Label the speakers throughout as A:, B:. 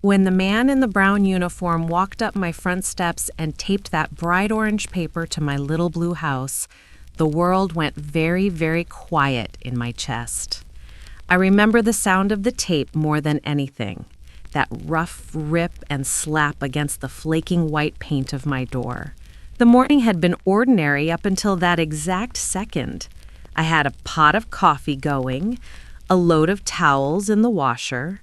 A: When the man in the brown uniform walked up my front steps and taped that bright orange paper to my little blue house, the world went very, very quiet in my chest. I remember the sound of the tape more than anything, that rough rip and slap against the flaking white paint of my door. The morning had been ordinary up until that exact second. I had a pot of coffee going, a load of towels in the washer,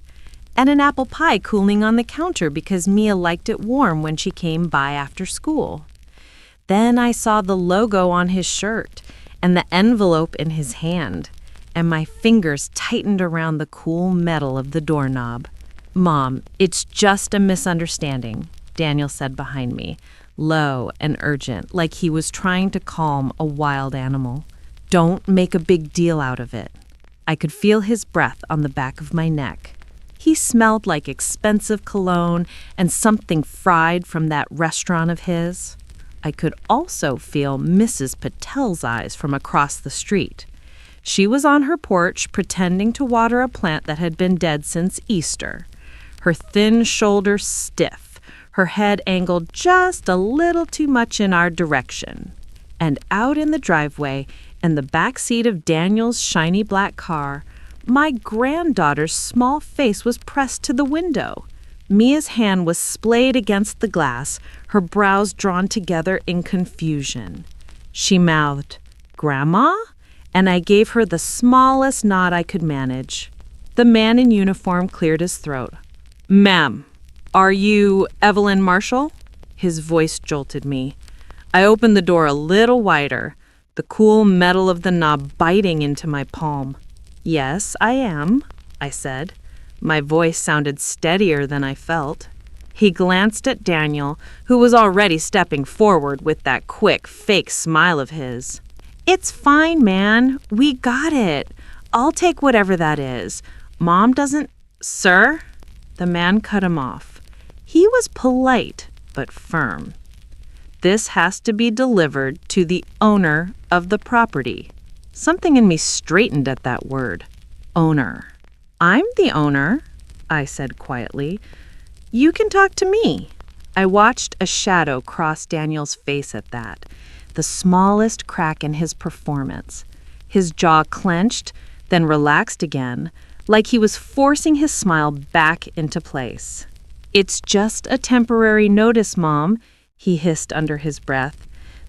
A: and an apple pie cooling on the counter because Mia liked it warm when she came by after school. Then I saw the logo on his shirt and the envelope in his hand, and my fingers tightened around the cool metal of the doorknob. "Mom, it's just a misunderstanding," Daniel said behind me, low and urgent, like he was trying to calm a wild animal. "Don't make a big deal out of it." I could feel his breath on the back of my neck. He smelled like expensive cologne and something fried from that restaurant of his. I could also feel Mrs. Patel's eyes from across the street. She was on her porch pretending to water a plant that had been dead since Easter. Her thin shoulders stiff, her head angled just a little too much in our direction. And out in the driveway, in the back seat of Daniel's shiny black car, my granddaughter's small face was pressed to the window. Mia's hand was splayed against the glass, her brows drawn together in confusion. She mouthed, "Grandma?" and I gave her the smallest nod I could manage. The man in uniform cleared his throat. "Ma'am, are you Evelyn Marshall?" His voice jolted me. I opened the door a little wider, the cool metal of the knob biting into my palm. "Yes, I am," I said. My voice sounded steadier than I felt. He glanced at Daniel, who was already stepping forward with that quick, fake smile of his. "It's fine, man. We got it. I'll take whatever that is. Mom doesn't—" "Sir?" The man cut him off. He was polite, but firm. "This has to be delivered to the owner of the property." Something in me straightened at that word. Owner. "I'm the owner," I said quietly. "You can talk to me." I watched a shadow cross Daniel's face at that, the smallest crack in his performance. His jaw clenched, then relaxed again, like he was forcing his smile back into place. "It's just a temporary notice, Mom," he hissed under his breath.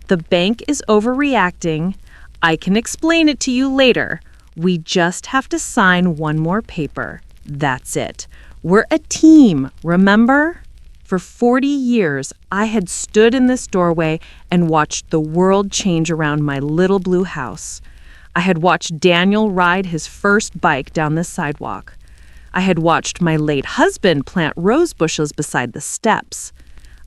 A: "The bank is overreacting. I can explain it to you later. We just have to sign one more paper. That's it. We're a team, remember?" For 40 years, I had stood in this doorway and watched the world change around my little blue house. I had watched Daniel ride his first bike down the sidewalk. I had watched my late husband plant rose bushes beside the steps.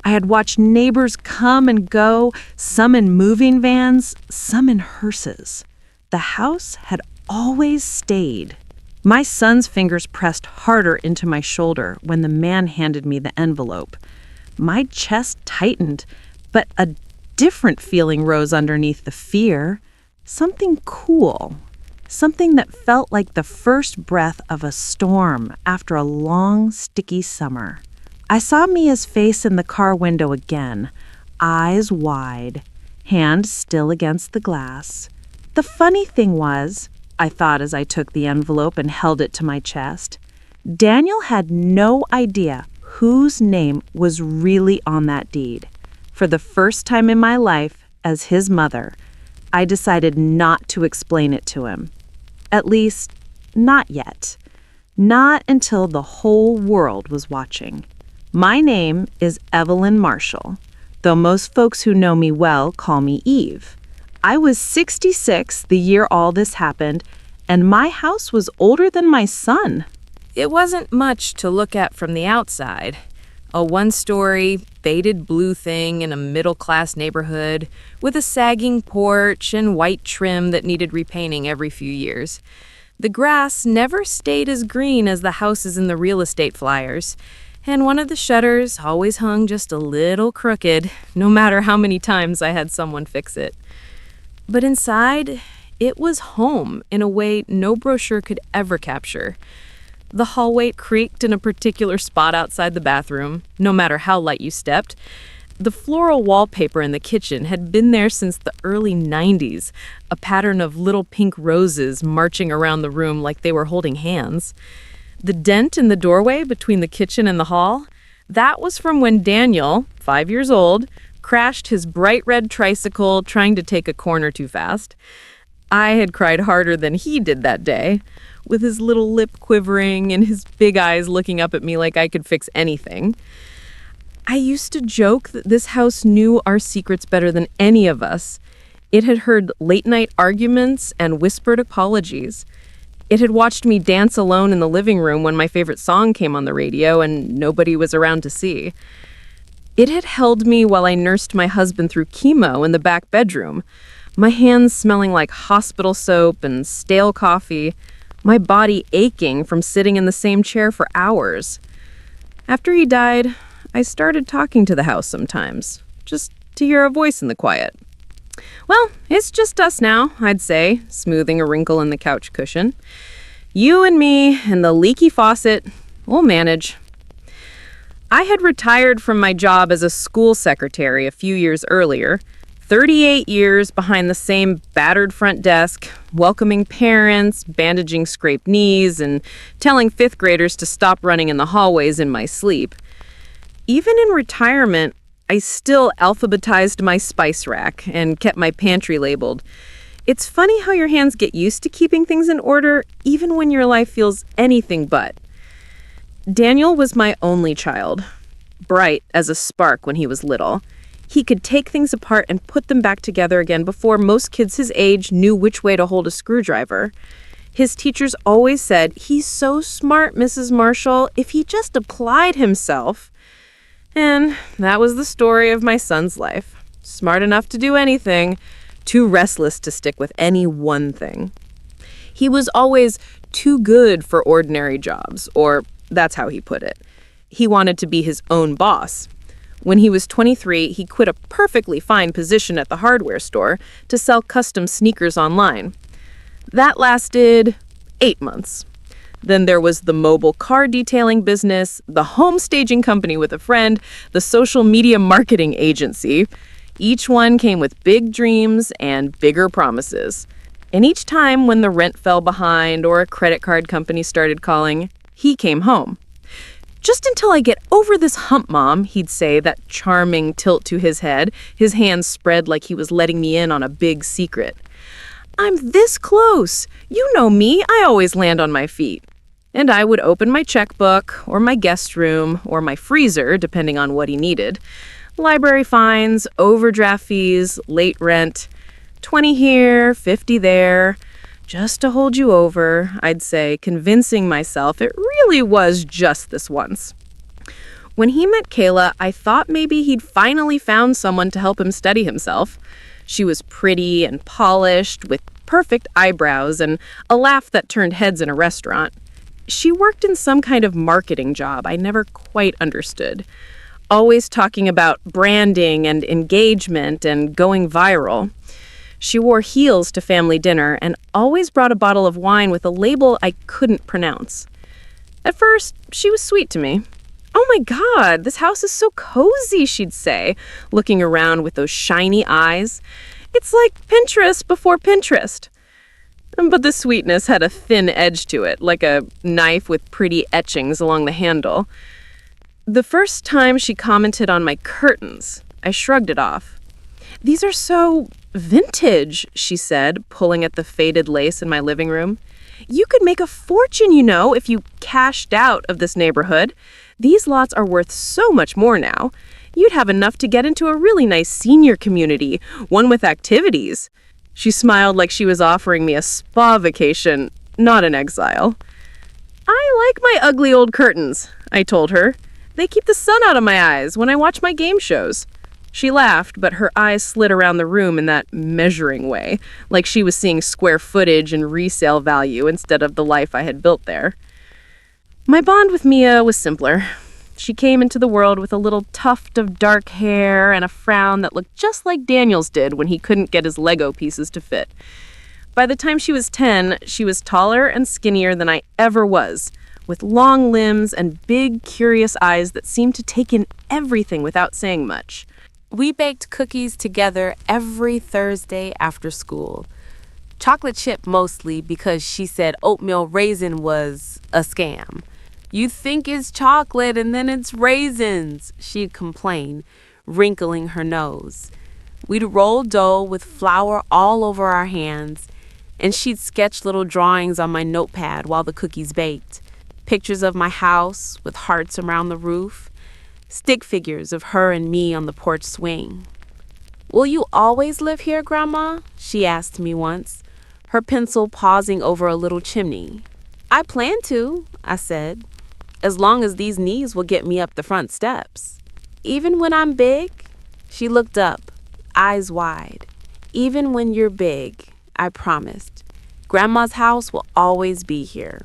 A: I had watched neighbors come and go, some in moving vans, some in hearses. The house had always stayed. My son's fingers pressed harder into my shoulder when the man handed me the envelope. My chest tightened, but a different feeling rose underneath the fear. Something cool. Something that felt like the first breath of a storm after a long, sticky summer. I saw Mia's face in the car window again, eyes wide, hand still against the glass. The funny thing was, I thought as I took the envelope and held it to my chest, Daniel had no idea whose name was really on that deed. For the first time in my life, as his mother, I decided not to explain it to him. At least, not yet. Not until the whole world was watching. My name is Evelyn Marshall, though most folks who know me well call me Eve. I was 66 the year all this happened, and my house was older than my son.
B: It wasn't much to look at from the outside. A one-story, faded blue thing in a middle-class neighborhood with a sagging porch and white trim that needed repainting every few years. The grass never stayed as green as the houses in the real estate flyers, and one of the shutters always hung just a little crooked, no matter how many times I had someone fix it. But inside, it was home in a way no brochure could ever capture. The hallway creaked in a particular spot outside the bathroom, no matter how light you stepped. The floral wallpaper in the kitchen had been there since the early 90s, a pattern of little pink roses marching around the room like they were holding hands. The dent in the doorway between the kitchen and the hall, that was from when Daniel, 5 years old, crashed his bright red tricycle trying to take a corner too fast. I had cried harder than he did that day, with his little lip quivering and his big eyes looking up at me like I could fix anything. I used to joke that this house knew our secrets better than any of us. It had heard late-night arguments and whispered apologies. It had watched me dance alone in the living room when my favorite song came on the radio and nobody was around to see. It had held me while I nursed my husband through chemo in the back bedroom, my hands smelling like hospital soap and stale coffee, my body aching from sitting in the same chair for hours. After he died, I started talking to the house sometimes, just to hear a voice in the quiet. Well, it's just us now, I'd say, smoothing a wrinkle in the couch cushion. You and me and the leaky faucet, we'll manage. I had retired from my job as a school secretary a few years earlier, 38 years behind the same battered front desk, welcoming parents, bandaging scraped knees, and telling fifth graders to stop running in the hallways in my sleep. Even in retirement, I still alphabetized my spice rack and kept my pantry labeled. It's funny how your hands get used to keeping things in order, even when your life feels anything but. Daniel was my only child, bright as a spark when he was little. He could take things apart and put them back together again before most kids his age knew which way to hold a screwdriver. His teachers always said, "He's so smart, Mrs. Marshall, if he just applied himself." And that was the story of my son's life. Smart enough to do anything, too restless to stick with any one thing. He was always too good for ordinary jobs, or that's how he put it. He wanted to be his own boss. When he was 23, he quit a perfectly fine position at the hardware store to sell custom sneakers online. That lasted 8 months. Then there was the mobile car detailing business, the home staging company with a friend, the social media marketing agency. Each one came with big dreams and bigger promises. And each time when the rent fell behind or a credit card company started calling, he came home. "Just until I get over this hump, Mom," he'd say, that charming tilt to his head, his hands spread like he was letting me in on a big secret. "I'm this close. You know me, I always land on my feet." And I would open my checkbook, or my guest room, or my freezer, depending on what he needed. Library fines, overdraft fees, late rent, 20 here, 50 there. "Just to hold you over," I'd say, convincing myself it really was just this once. When he met Kayla, I thought maybe he'd finally found someone to help him steady himself. She was pretty and polished, with perfect eyebrows and a laugh that turned heads in a restaurant. She worked in some kind of marketing job I never quite understood, always talking about branding and engagement and going viral. She wore heels to family dinner and always brought a bottle of wine with a label I couldn't pronounce. At first, she was sweet to me. "Oh my God, this house is so cozy," she'd say, looking around with those shiny eyes. "It's like Pinterest before Pinterest." But the sweetness had a thin edge to it, like a knife with pretty etchings along the handle. The first time she commented on my curtains, I shrugged it off. "These are so vintage," she said, pulling at the faded lace in my living room. "You could make a fortune, you know, if you cashed out of this neighborhood. These lots are worth so much more now. You'd have enough to get into a really nice senior community, one with activities." She smiled like she was offering me a spa vacation, not an exile. "I like my ugly old curtains," I told her. "They keep the sun out of my eyes when I watch my game shows." She laughed, but her eyes slid around the room in that measuring way, like she was seeing square footage and resale value instead of the life I had built there. My bond with Mia was simpler. She came into the world with a little tuft of dark hair and a frown that looked just like Daniel's did when he couldn't get his Lego pieces to fit. By the time she was 10, she was taller and skinnier than I ever was,
C: with long limbs and big, curious eyes that seemed to take in everything without saying much.
D: We baked cookies together every Thursday after school. Chocolate chip mostly because she said oatmeal raisin was a scam. You think it's chocolate and then it's raisins, she'd complain, wrinkling her nose. We'd roll dough with flour all over our hands, and she'd sketch little drawings on my notepad while the cookies baked. Pictures of my house with hearts around the roof, stick figures of her and me on the porch swing. "Will you always live here, Grandma?" she asked me once, her pencil pausing over a little chimney. "I plan to," I said, "as long as these knees will get me up the front steps." "Even when I'm big?" She looked up, eyes wide. "Even when you're big," I promised. "Grandma's house will always be here."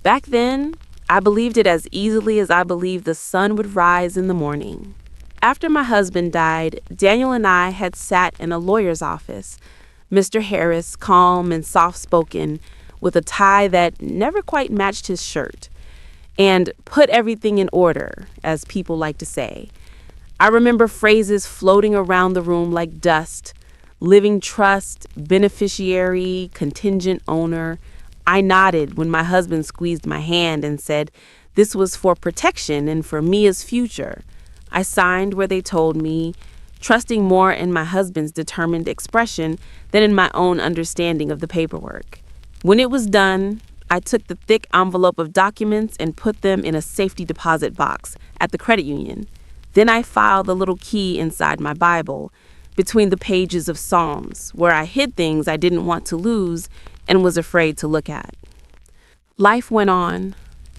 D: Back then, I believed it as easily as I believed the sun would rise in the morning. After my husband died, Daniel and I had sat in a lawyer's office. Mr. Harris, calm and soft-spoken, with a tie that never quite matched his shirt, and put everything in order, as people like to say. I remember phrases floating around the room like dust: living trust, beneficiary, contingent owner. I nodded when my husband squeezed my hand and said this was for protection and for Mia's future. I signed where they told me, trusting more in my husband's determined expression than in my own understanding of the paperwork. When it was done, I took the thick envelope of documents and put them in a safety deposit box at the credit union. Then I filed the little key inside my Bible, between the pages of Psalms, where I hid things I didn't want to lose and was afraid to look at. Life went on.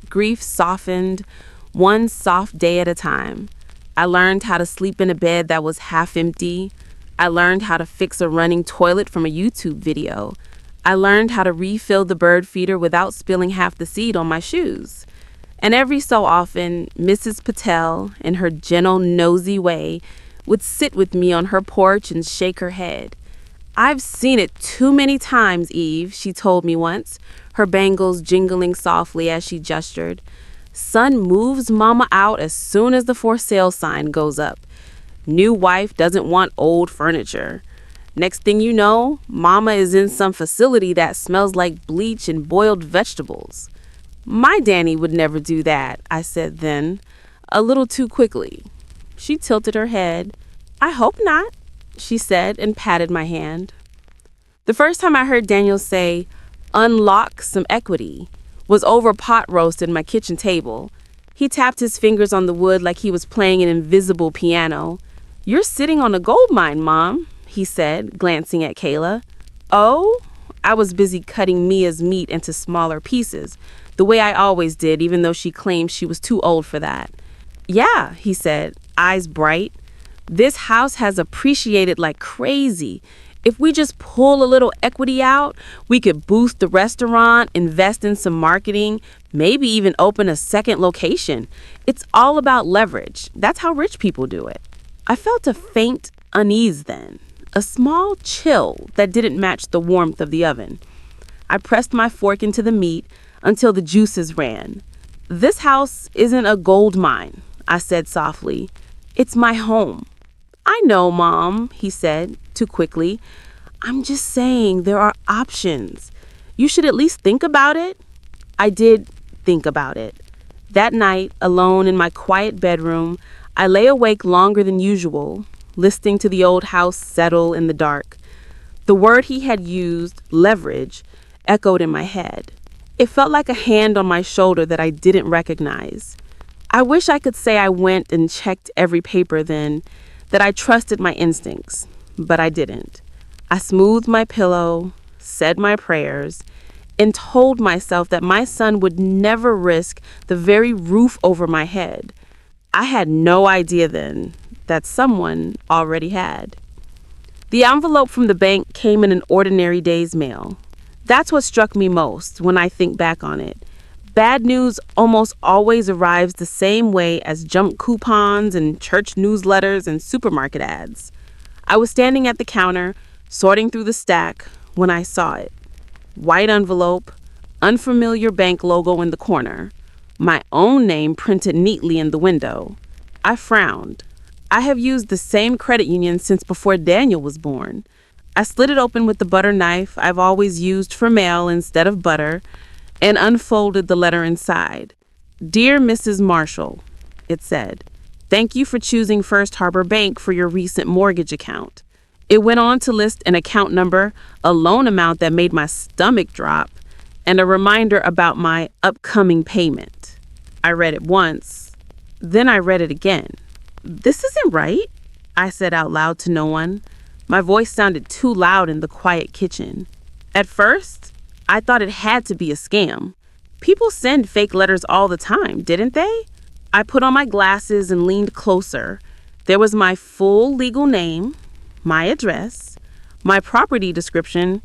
D: Grief softened, one soft day at a time. I learned how to sleep in a bed that was half empty. I learned how to fix a running toilet from a YouTube video. I learned how to refill the bird feeder without spilling half the seed on my shoes. And every so often, Mrs. Patel, in her gentle, nosy way, would sit with me on her porch and shake her head. "I've seen it too many times, Eve," she told me once, her bangles jingling softly as she gestured. "Son moves Mama out as soon as the for sale sign goes up. New wife doesn't want old furniture. Next thing you know, Mama is in some facility that smells like bleach and boiled vegetables." "My Danny would never do that," I said then, a little too quickly. She tilted her head. "I hope not," she said and patted my hand. The first time I heard Daniel say, "unlock some equity," was over pot roast at my kitchen table. He tapped his fingers on the wood like he was playing an invisible piano. "You're sitting on a gold mine, Mom," he said, glancing at Kayla. "Oh?" I was busy cutting Mia's meat into smaller pieces, the way I always did, even though she claimed she was too old for that. "Yeah," he said, eyes bright. "This house has appreciated like crazy. If we just pull a little equity out, we could boost the restaurant, invest in some marketing, maybe even open a second location. It's all about leverage. That's how rich people do it." I felt a faint unease then, a small chill that didn't match the warmth of the oven. I pressed my fork into the meat until the juices ran. "This house isn't a gold mine," I said softly. "It's my home." "I know, Mom," he said, too quickly. "I'm just saying there are options. You should at least think about it." I did think about it. That night, alone in my quiet bedroom, I lay awake longer than usual, listening to the old house settle in the dark. The word he had used, leverage, echoed in my head. It felt like a hand on my shoulder that I didn't recognize. I wish I could say I went and checked every paper then, that I trusted my instincts, but I didn't. I smoothed my pillow, said my prayers, and told myself that my son would never risk the very roof over my head. I had no idea then that someone already had. The envelope from the bank came in an ordinary day's mail. That's what struck me most when I think back on it. Bad news almost always arrives the same way as junk coupons and church newsletters and supermarket ads. I was standing at the counter, sorting through the stack, when I saw it. White envelope, unfamiliar bank logo in the corner.
C: my own name printed neatly in the window. I frowned. I have used the same credit union since before Daniel was born. I slid it open with the butter knife I've always used for mail instead of butter and unfolded the letter inside. Dear Mrs. Marshall, it said, thank you for choosing First Harbor Bank for your recent mortgage account. It went on to list an account number, a loan amount that made my stomach drop, and a reminder about my upcoming payment. I read it once, then I read it again. This isn't right, I said out loud to no one. My voice sounded too loud in the quiet kitchen. At first, I thought it had to be a scam. People send fake letters all the time, didn't they? I put on my glasses and leaned closer. There was my full legal name, my address, my property description,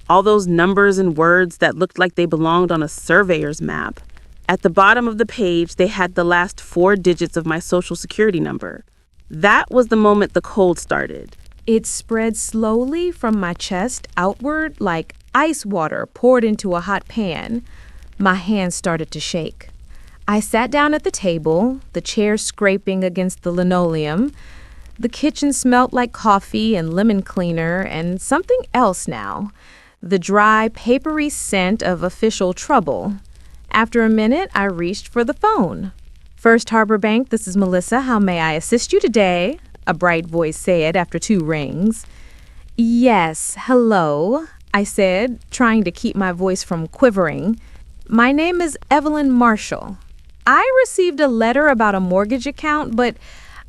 C: all those numbers and words that looked like they belonged on a surveyor's map. At the bottom of the page, they had the last 4 digits of my social security number. That was the moment the cold started.
B: It spread slowly from my chest outward like ice water poured into a hot pan. My hands started to shake. I sat down at the table, the chair scraping against the linoleum. The kitchen smelt like coffee and lemon cleaner and something else now, the dry, papery scent of official trouble. After a minute, I reached for the phone. First Harbor Bank, this is Melissa. How may I assist you today? A bright voice said after 2 rings. Yes, hello, I said, trying to keep my voice from quivering. My name is Evelyn Marshall. I received a letter about a mortgage account, but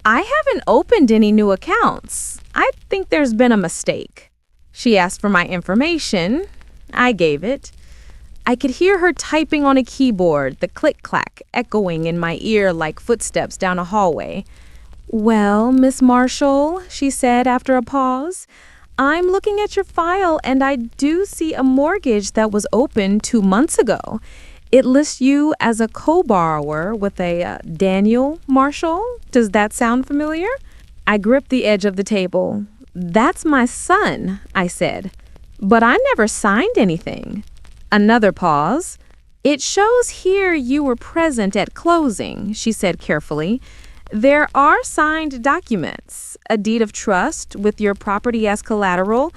B: I haven't opened any new accounts. I think there's been a mistake. She asked for my information. I gave it. I could hear her typing on a keyboard, the click-clack echoing in my ear like footsteps down a hallway. Well, Miss Marshall, she said after a pause, I'm looking at your file and I do see a mortgage that was opened 2 months ago. It lists you as a co-borrower with a Daniel Marshall. Does that sound familiar? I gripped the edge of the table. That's my son, I said. But I never signed anything. Another pause. It shows here you were present at closing, she said carefully. There are signed documents, a deed of trust with your property as collateral,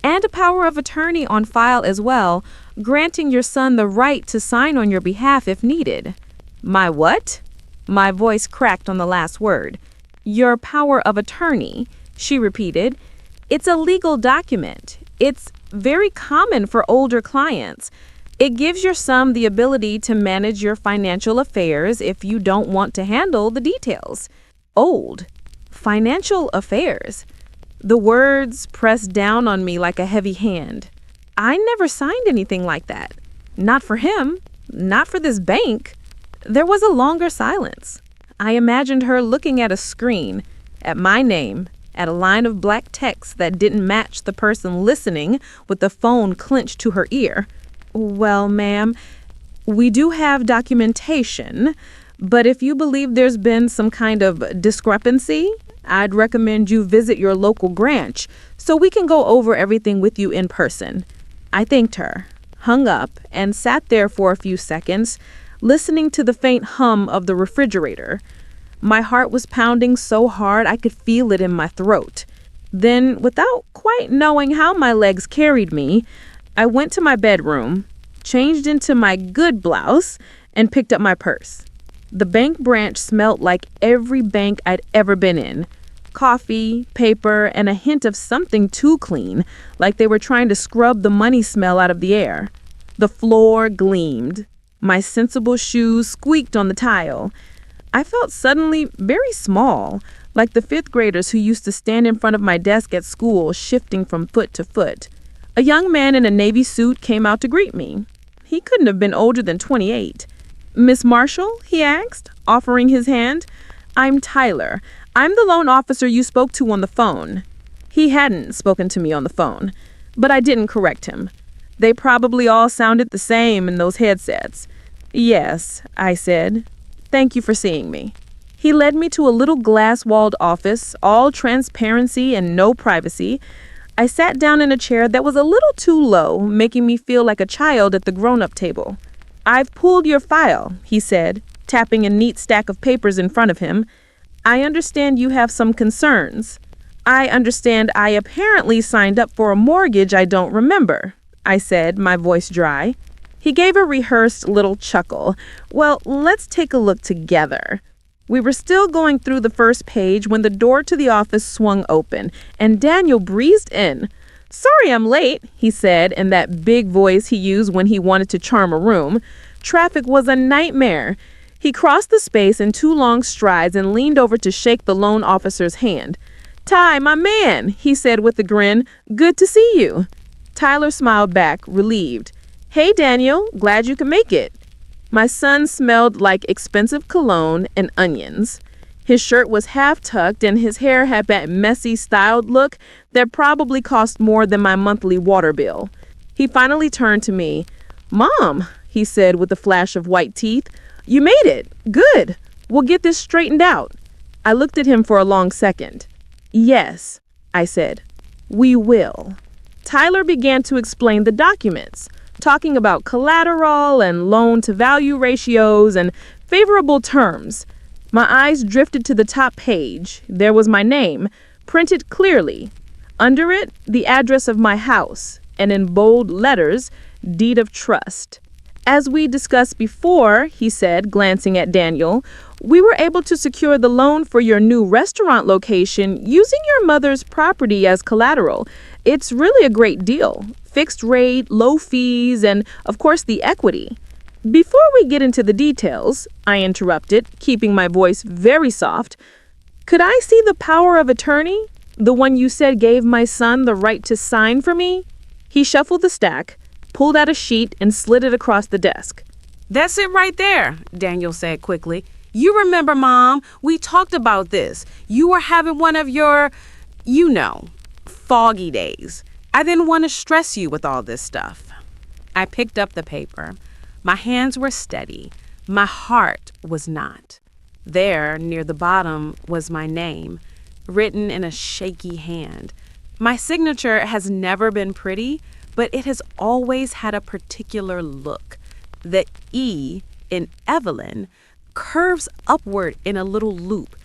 B: and a power of attorney on file as well, granting your son the right to sign on your behalf if needed. My what? My voice cracked on the last word. Your power of attorney, she repeated. It's a legal document. It's very common for older clients. It gives your son the ability to manage your financial affairs if you don't want to handle the details. Old. Financial affairs. The words pressed down on me like a heavy hand. I never signed anything like that. Not for him. Not for this bank. There was a longer silence. I imagined her looking at a screen, at my name, at a line of black text that didn't match the person listening with the phone clenched to her ear. Well, ma'am, we do have documentation, but if you believe there's been some kind of discrepancy, I'd recommend you visit your local branch so we can go over everything with you in person. I thanked her, hung up, and sat there for a few seconds, listening to the faint hum of the refrigerator. My heart was pounding so hard I could feel it in my throat. Then, without quite knowing how my legs carried me, I went to my bedroom, changed into my good blouse, and picked up my purse. The bank branch smelled like every bank I'd ever been in. Coffee, paper, and a hint of something too clean, like they were trying to scrub the money smell out of the air. The floor gleamed. My sensible shoes squeaked on the tile. I felt suddenly very small, like the 5th graders who used to stand in front of my desk at school, shifting from foot to foot. A young man in a navy suit came out to greet me. He couldn't have been older than 28. Miss Marshall? He asked, offering his hand. I'm Tyler. I'm the loan officer you spoke to on the phone. He hadn't spoken to me on the phone, but I didn't correct him. They probably all sounded the same in those headsets. Yes, I said. Thank you for seeing me. He led me to a little glass-walled office, all transparency and no privacy. I sat down in a chair that was a little too low, making me feel like a child at the grown-up table.
C: "I've pulled your file," he said, tapping a neat stack of papers in front of him. "I understand you have some concerns. I understand I apparently signed up for a mortgage I don't remember," I said, my voice dry. He gave a rehearsed little chuckle. "Well, let's take a look together." We were still going through the first page when the door to the office swung open, and Daniel breezed in. "Sorry I'm late," he said in that big voice he used when he wanted to charm a room. "Traffic was a nightmare." He crossed the space in 2 long strides and leaned over to shake the loan officer's hand. "Ty, my man," he said with a grin. "Good to see you." Tyler smiled back, relieved. "Hey, Daniel, glad you can make it." My son smelled like expensive cologne and onions. His shirt was half tucked and his hair had that messy, styled look that probably cost more than my monthly water bill. He finally turned to me. "Mom," he said with a flash of white teeth, "you made it. Good. We'll get this straightened out." I looked at him for a long second. "Yes," I said, "we will." Tyler began to explain the documents, talking about collateral and loan-to-value ratios and favorable terms. My eyes drifted to the top page. There was my name, printed clearly. Under it, the address of my house, and in bold letters, deed of trust. "As we discussed before," he said, glancing at Daniel, "we were able to secure the loan for your new restaurant location using your mother's property as collateral. It's really a great deal. Fixed rate, low fees, and, of course, the equity." "Before we get into the details," I interrupted, keeping my voice very soft, "could I see the power of attorney? The one you said gave my son the right to sign for me?" He shuffled the stack, pulled out a sheet, and slid it across the desk.
D: That's it right there, Daniel said quickly. "You remember, Mom, we talked about this. You were having one of your, foggy days. I didn't want to stress you with all this stuff." I picked up the paper. My hands were steady. My heart was not. There, near the bottom, was my name, written in a shaky hand. My signature has never been pretty, but it has always had a particular look. The E in Evelyn curves upward in a little loop.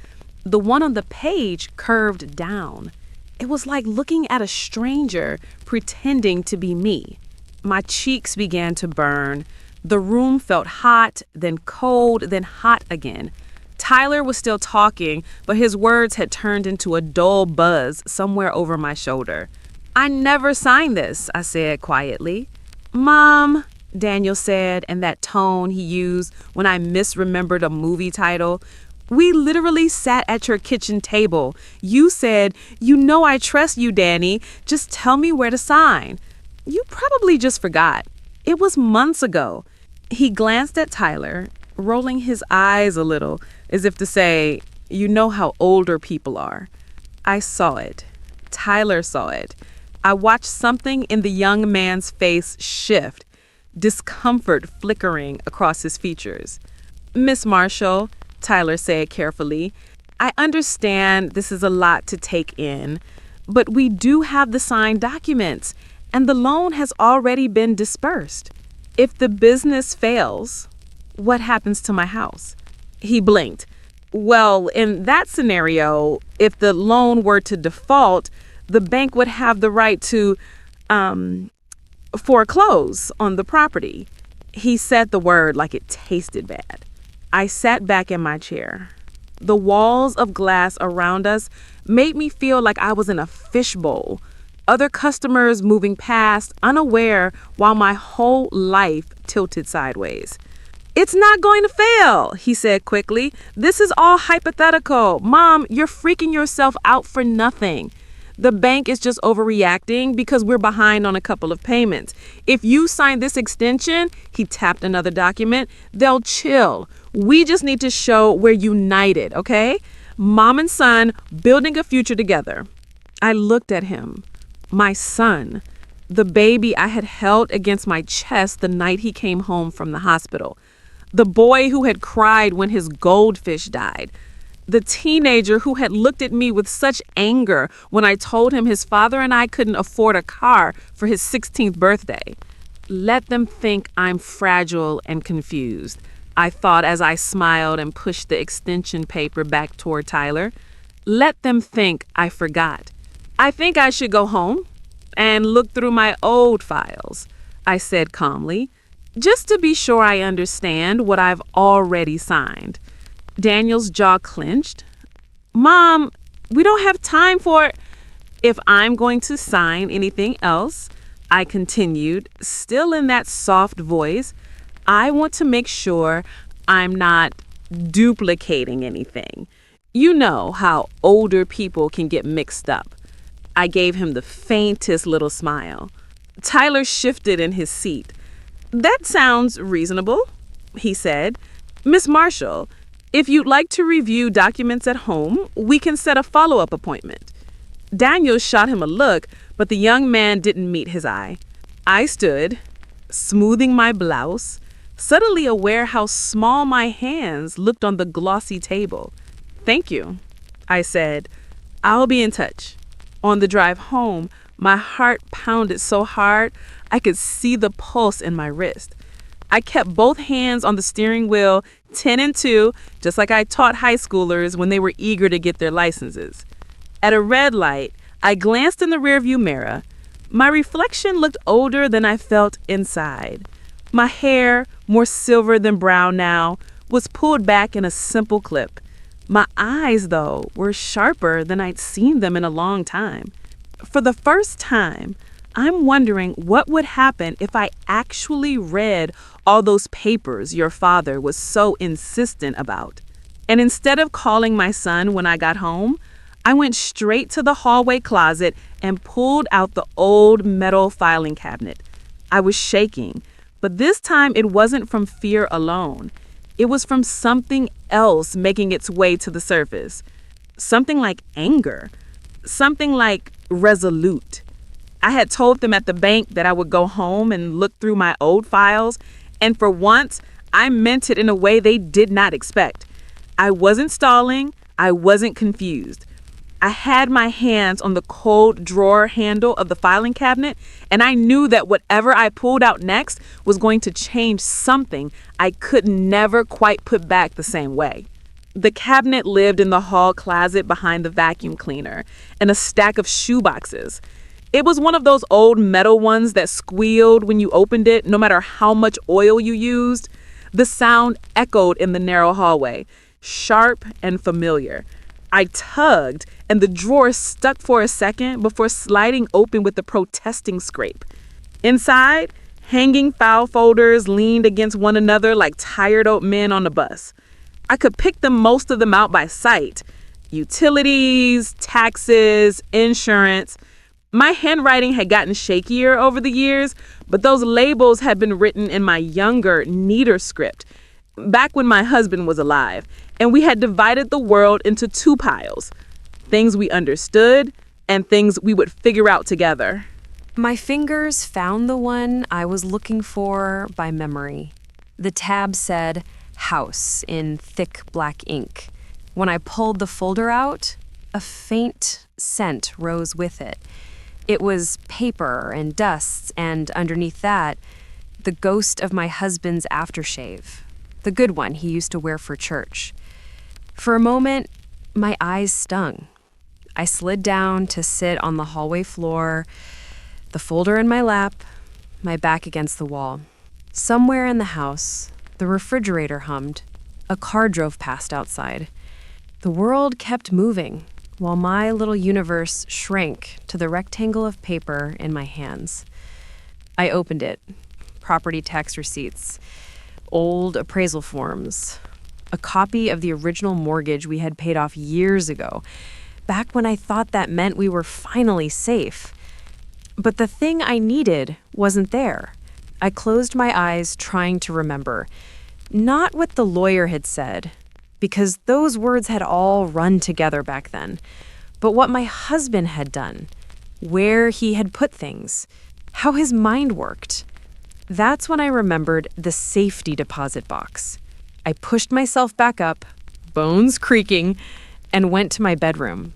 D: The one on the page curved down. It was like looking at a stranger pretending to be me. My cheeks began to burn. The room felt hot, then cold, then hot again. Tyler was still talking, but his words had turned into a dull buzz somewhere over my shoulder. "I never signed this," I said quietly. "Mom," Daniel said in that tone he used when I misremembered a movie title, "we literally sat at your kitchen table. You said, 'You know I trust you, Danny. Just tell me where to sign.' You probably just forgot. It was months ago." He glanced at Tyler, rolling his eyes a little, as if to say, "You know how older people are." I saw it. Tyler saw it. I watched something in the young man's face shift, discomfort flickering across his features. "Miss Marshall," Tyler said carefully, "I understand this is a lot to take in, but we do have the signed documents, and the loan has already been dispersed. If the business fails, what happens to my house?" He blinked. "Well, in that scenario, if the loan were to default, the bank would have the right to, foreclose on the property." He said the word like it tasted bad. I sat back in my chair. The walls of glass around us made me feel like I was in a fishbowl, other customers moving past, unaware, while my whole life tilted sideways. "It's not going to fail," he said quickly. "This is all hypothetical. Mom, you're freaking yourself out for nothing. The bank is just overreacting because we're behind on a couple of payments. If you sign this extension," he tapped another document, "they'll chill. We just need to show we're united, okay? Mom and son building a future together." I looked at him. My son, the baby I had held against my chest the night he came home from the hospital. The boy who had cried when his goldfish died. The teenager who had looked at me with such anger when I told him his father and I couldn't afford a car for his 16th birthday.
C: Let them think I'm fragile and confused, I thought as I smiled and pushed the extension paper back toward Tyler. Let them think I forgot. I think I should go home and look through my old files, I said calmly, just to be sure I understand what I've already signed. Daniel's jaw clenched. Mom, we don't have time for... If I'm going to sign anything else, I continued, still in that soft voice, I want to make sure I'm not duplicating anything. You know how older people can get mixed up. I gave him the faintest little smile. Tyler shifted in his seat. That sounds reasonable, he said. Miss Marshall, if you'd like to review documents at home, we can set a follow-up appointment. Daniel shot him a look, but the young man didn't meet his eye. I stood, smoothing my blouse, suddenly aware how small my hands looked on the glossy table. Thank you, I said. I'll be in touch. On the drive home, my heart pounded so hard I could see the pulse in my wrist. I kept both hands on the steering wheel, 10 and 2, just like I taught high schoolers when they were eager to get their licenses. At a red light, I glanced in the rearview mirror. My reflection looked older than I felt inside. My hair, more silver than brown now, was pulled back in a simple clip. My eyes, though, were sharper than I'd seen them in a long time. For the first time, I'm wondering what would happen if I actually read all those papers your father was so insistent about. And instead of calling my son when I got home, I went straight to the hallway closet and pulled out the old metal filing cabinet. I was shaking, but this time it wasn't from fear alone. It was from something else making its way to the surface. Something like anger. Something like resolute. I had told them at the bank that I would go home and look through my old files, and for once, I meant it in a way they did not expect. I wasn't stalling. I wasn't confused. I had my hands on the cold drawer handle of the filing cabinet, and I knew that whatever I pulled out next was going to change something I could never quite put back the same way. The cabinet lived in the hall closet behind the vacuum cleaner and a stack of shoeboxes. It was one of those old metal ones that squealed when you opened it, no matter how much oil you used. The sound echoed in the narrow hallway, sharp and familiar. I tugged, and the drawer stuck for a second before sliding open with a protesting scrape. Inside, hanging file folders leaned against one another like tired old men on a bus. I could pick most of them out by sight. Utilities, taxes, insurance. My handwriting had gotten shakier over the years, but those labels had been written in my younger, neater script, back when my husband was alive, and we had divided the world into two piles, things we understood and things we would figure out together.
B: My fingers found the one I was looking for by memory. The tab said house in thick black ink. When I pulled the folder out, a faint scent rose with it. It was paper and dust, and underneath that, the ghost of my husband's aftershave, the good one he used to wear for church. For a moment, my eyes stung. I slid down to sit on the hallway floor, the folder in my lap, my back against the wall. Somewhere in the house, the refrigerator hummed. A car drove past outside. The world kept moving, while my little universe shrank to the rectangle of paper in my hands. I opened it. Property tax receipts, old appraisal forms, a copy of the original mortgage we had paid off years ago, back when I thought that meant we were finally safe. But the thing I needed wasn't there. I closed my eyes, trying to remember. Not what the lawyer had said, because those words had all run together back then, but what my husband had done, where he had put things, how his mind worked. That's when I remembered the safety deposit box. I pushed myself back up, bones creaking, and went to my bedroom.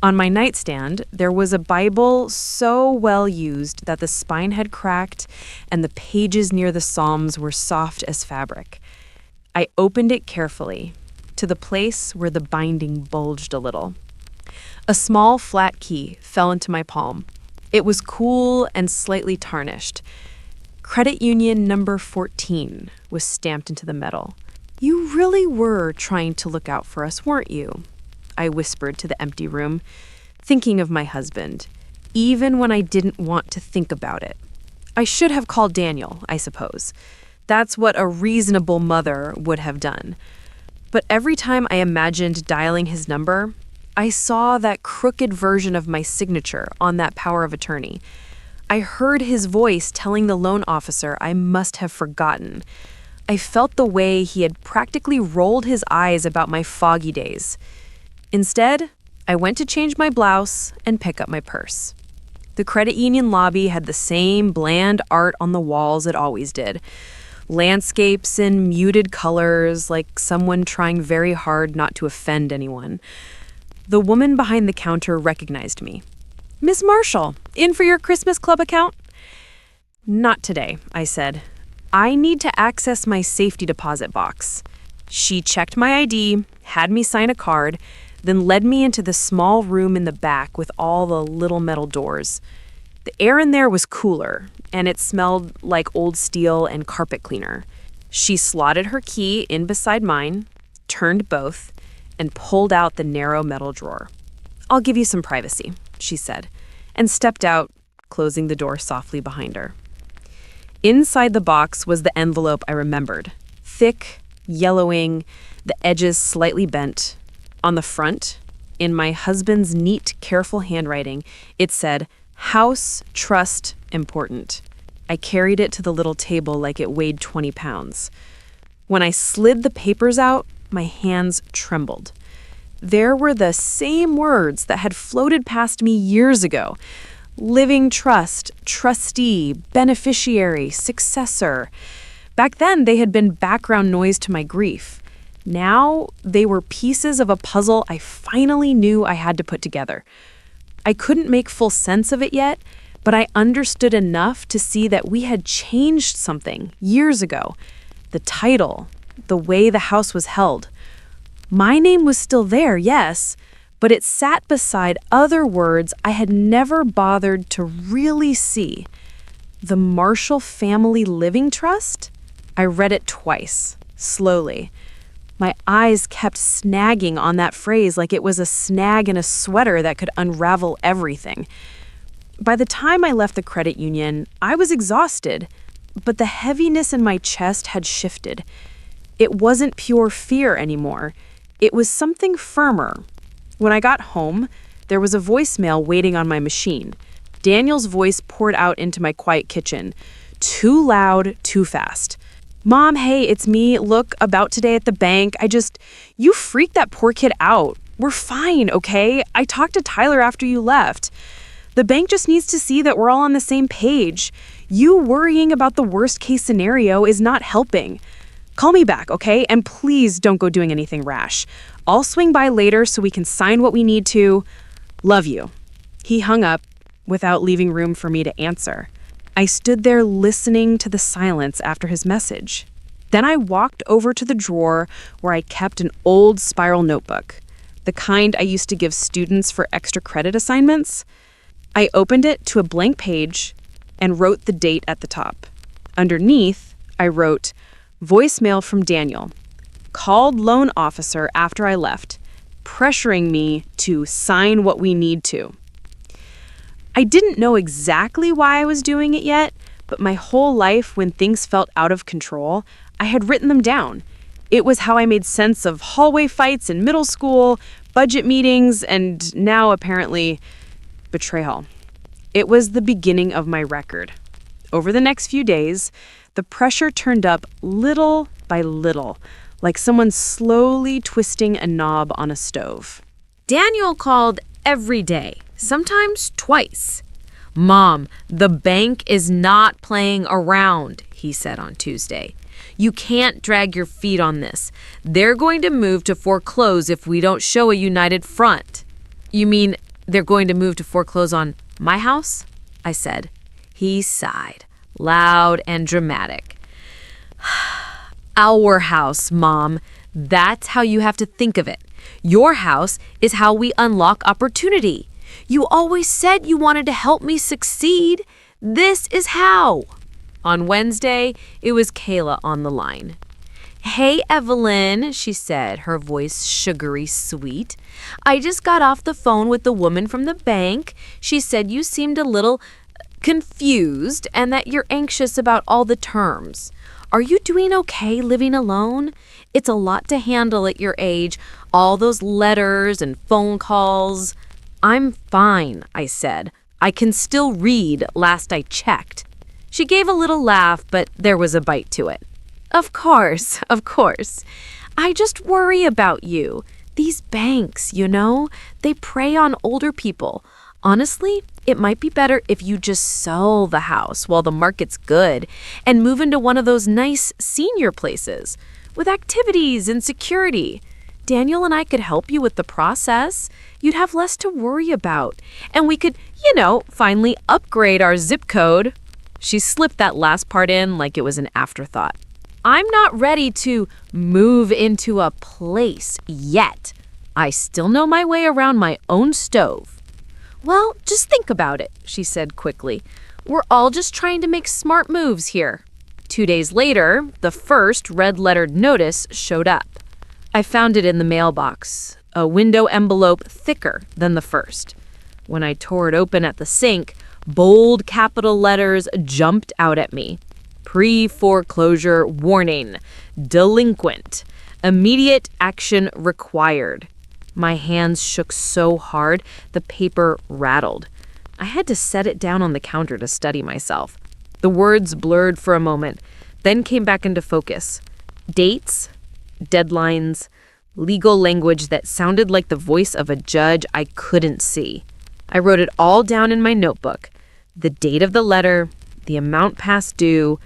B: On my nightstand, there was a Bible so well used that the spine had cracked and the pages near the Psalms were soft as fabric. I opened it carefully to the place where the binding bulged a little. A small flat key fell into my palm. It was cool and slightly tarnished. Credit Union number 14 was stamped into the metal. You really were trying to look out for us, weren't you? I whispered to the empty room, thinking of my husband, even when I didn't want to think about it. I should have called Daniel, I suppose. That's what a reasonable mother would have done. But every time I imagined dialing his number, I saw that crooked version of my signature on that power of attorney. I heard his voice telling the loan officer I must have forgotten. I felt the way he had practically rolled his eyes about my foggy days. Instead, I went to change my blouse and pick up my purse. The credit union lobby had the same bland art on the walls it always did. Landscapes in muted colors, like someone trying very hard not to offend anyone. The woman behind the counter recognized me. Miss Marshall, in for your Christmas Club account? Not today, I said. I need to access my safety deposit box. She checked my ID, had me sign a card, then led me into the small room in the back with all the little metal doors. The air in there was cooler, and it smelled like old steel and carpet cleaner. She slotted her key in beside mine, turned both, and pulled out the narrow metal drawer. I'll give you some privacy, she said, and stepped out, closing the door softly behind her. Inside the box was the envelope I remembered, thick, yellowing, the edges slightly bent. On the front, in my husband's neat, careful handwriting, it said, House Trust Important. I carried it to the little table like it weighed 20 pounds. When I slid the papers out, my hands trembled. There were the same words that had floated past me years ago. Living trust, trustee, beneficiary, successor. Back then, they had been background noise to my grief. Now, they were pieces of a puzzle I finally knew I had to put together. I couldn't make full sense of it yet, but I understood enough to see that we had changed something years ago. The title, the way the house was held. My name was still there, yes, but it sat beside other words I had never bothered to really see. The Marshall Family Living Trust? I read it twice, slowly. My eyes kept snagging on that phrase like it was a snag in a sweater that could unravel everything. By the time I left the credit union, I was exhausted, but the heaviness in my chest had shifted. It wasn't pure fear anymore. It was something firmer. When I got home, there was a voicemail waiting on my machine. Daniel's voice poured out into my quiet kitchen. Too loud, too fast. Mom, hey, it's me. Look, about today at the bank. You freaked that poor kid out. We're fine, okay? I talked to Tyler after you left. The bank just needs to see that we're all on the same page. You worrying about the worst case scenario is not helping. Call me back, okay? And please don't go doing anything rash. I'll swing by later so we can sign what we need to. Love you. He hung up without leaving room for me to answer. I stood there listening to the silence after his message. Then I walked over to the drawer where I kept an old spiral notebook, the kind I used to give students for extra credit assignments. I opened it to a blank page and wrote the date at the top. Underneath, I wrote, Voicemail from Daniel. Called loan officer after I left, pressuring me to sign what we need to. I didn't know exactly why I was doing it yet, but my whole life when things felt out of control, I had written them down. It was how I made sense of hallway fights in middle school, budget meetings, and now apparently betrayal. It was the beginning of my record. Over the next few days, the pressure turned up little by little, like someone slowly twisting a knob on a stove.
A: Daniel called every day, sometimes twice. Mom, the bank is not playing around, he said on Tuesday. You can't drag your feet on this. They're going to move to foreclose if we don't show a united front. You mean
B: They're going to move to foreclose on my house? I said. He sighed, loud and dramatic. Our house, Mom. That's how you have to think of it. Your house is how we unlock opportunity. You always said you wanted to help me succeed. This is how. On Wednesday, it was Kayla on the line. Hey, Evelyn, she said, her voice sugary sweet. I just got off the phone with the woman from the bank. She said you seemed a little confused and that you're anxious about all the terms. Are you doing okay living alone? It's a lot to handle at your age, all those letters and phone calls. I'm fine, I said. I can still read, last I checked. She gave a little laugh, but there was a bite to it. Of course. I just worry about you. These banks, they prey on older people. Honestly, it might be better if you just sell the house while the market's good and move into one of those nice senior places with activities and security. Daniel and I could help you with the process. You'd have less to worry about. And we could, finally upgrade our zip code. She slipped that last part in like it was an afterthought. I'm not ready to move into a place yet. I still know my way around my own stove. Well, just think about it, she said quickly. We're all just trying to make smart moves here. 2 days later, the first red-lettered notice showed up. I found it in the mailbox, a window envelope thicker than the first. When I tore it open at the sink, bold capital letters jumped out at me. Pre-foreclosure warning. Delinquent. Immediate action required. My hands shook so hard, the paper rattled. I had to set it down on the counter to study myself. The words blurred for a moment, then came back into focus. Dates, deadlines, legal language that sounded like the voice of a judge I couldn't see. I wrote it all down in my notebook. The date of the letter, the amount past due,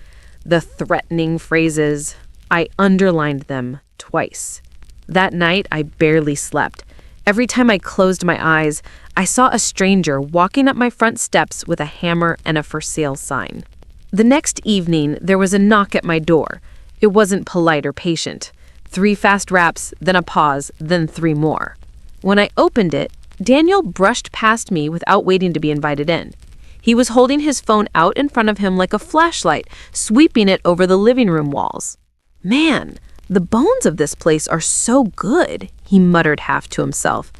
B: the threatening phrases. I underlined them twice. That night, I barely slept. Every time I closed my eyes, I saw a stranger walking up my front steps with a hammer and a for sale sign. The next evening, there was a knock at my door. It wasn't polite or patient. 3 fast raps, then a pause, then 3 more. When I opened it, Daniel brushed past me without waiting to be invited in. He was holding his phone out in front of him like a flashlight, sweeping it over the living room walls. Man, the bones of this place are so good, he muttered half to himself.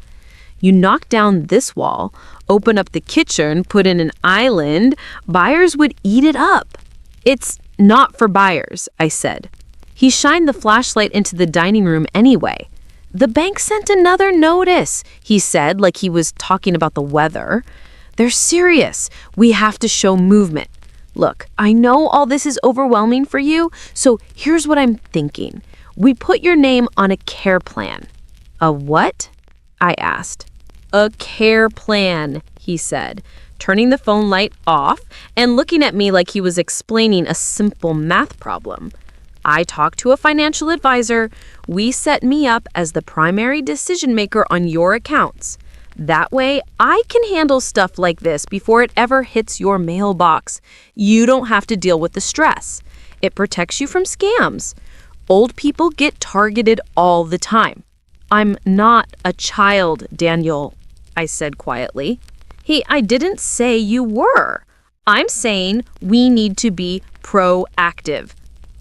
B: You knock down this wall, open up the kitchen, put in an island, buyers would eat it up. It's not for buyers, I said. He shined the flashlight into the dining room anyway. The bank sent another notice, he said, like he was talking about the weather. They're serious. We have to show movement. Look, I know all this is overwhelming for you, so here's what I'm thinking. We put your name on a care plan. A what? I asked. A care plan, he said, turning the phone light off and looking at me like he was explaining a simple math problem. I talked to a financial advisor. We set me up as the primary decision maker on your accounts. That way, I can handle stuff like this before it ever hits your mailbox. You don't have to deal with the stress. It protects you from scams. Old people get targeted all the time. I'm not a child, Daniel, I said quietly. I didn't say you were. I'm saying we need to be proactive.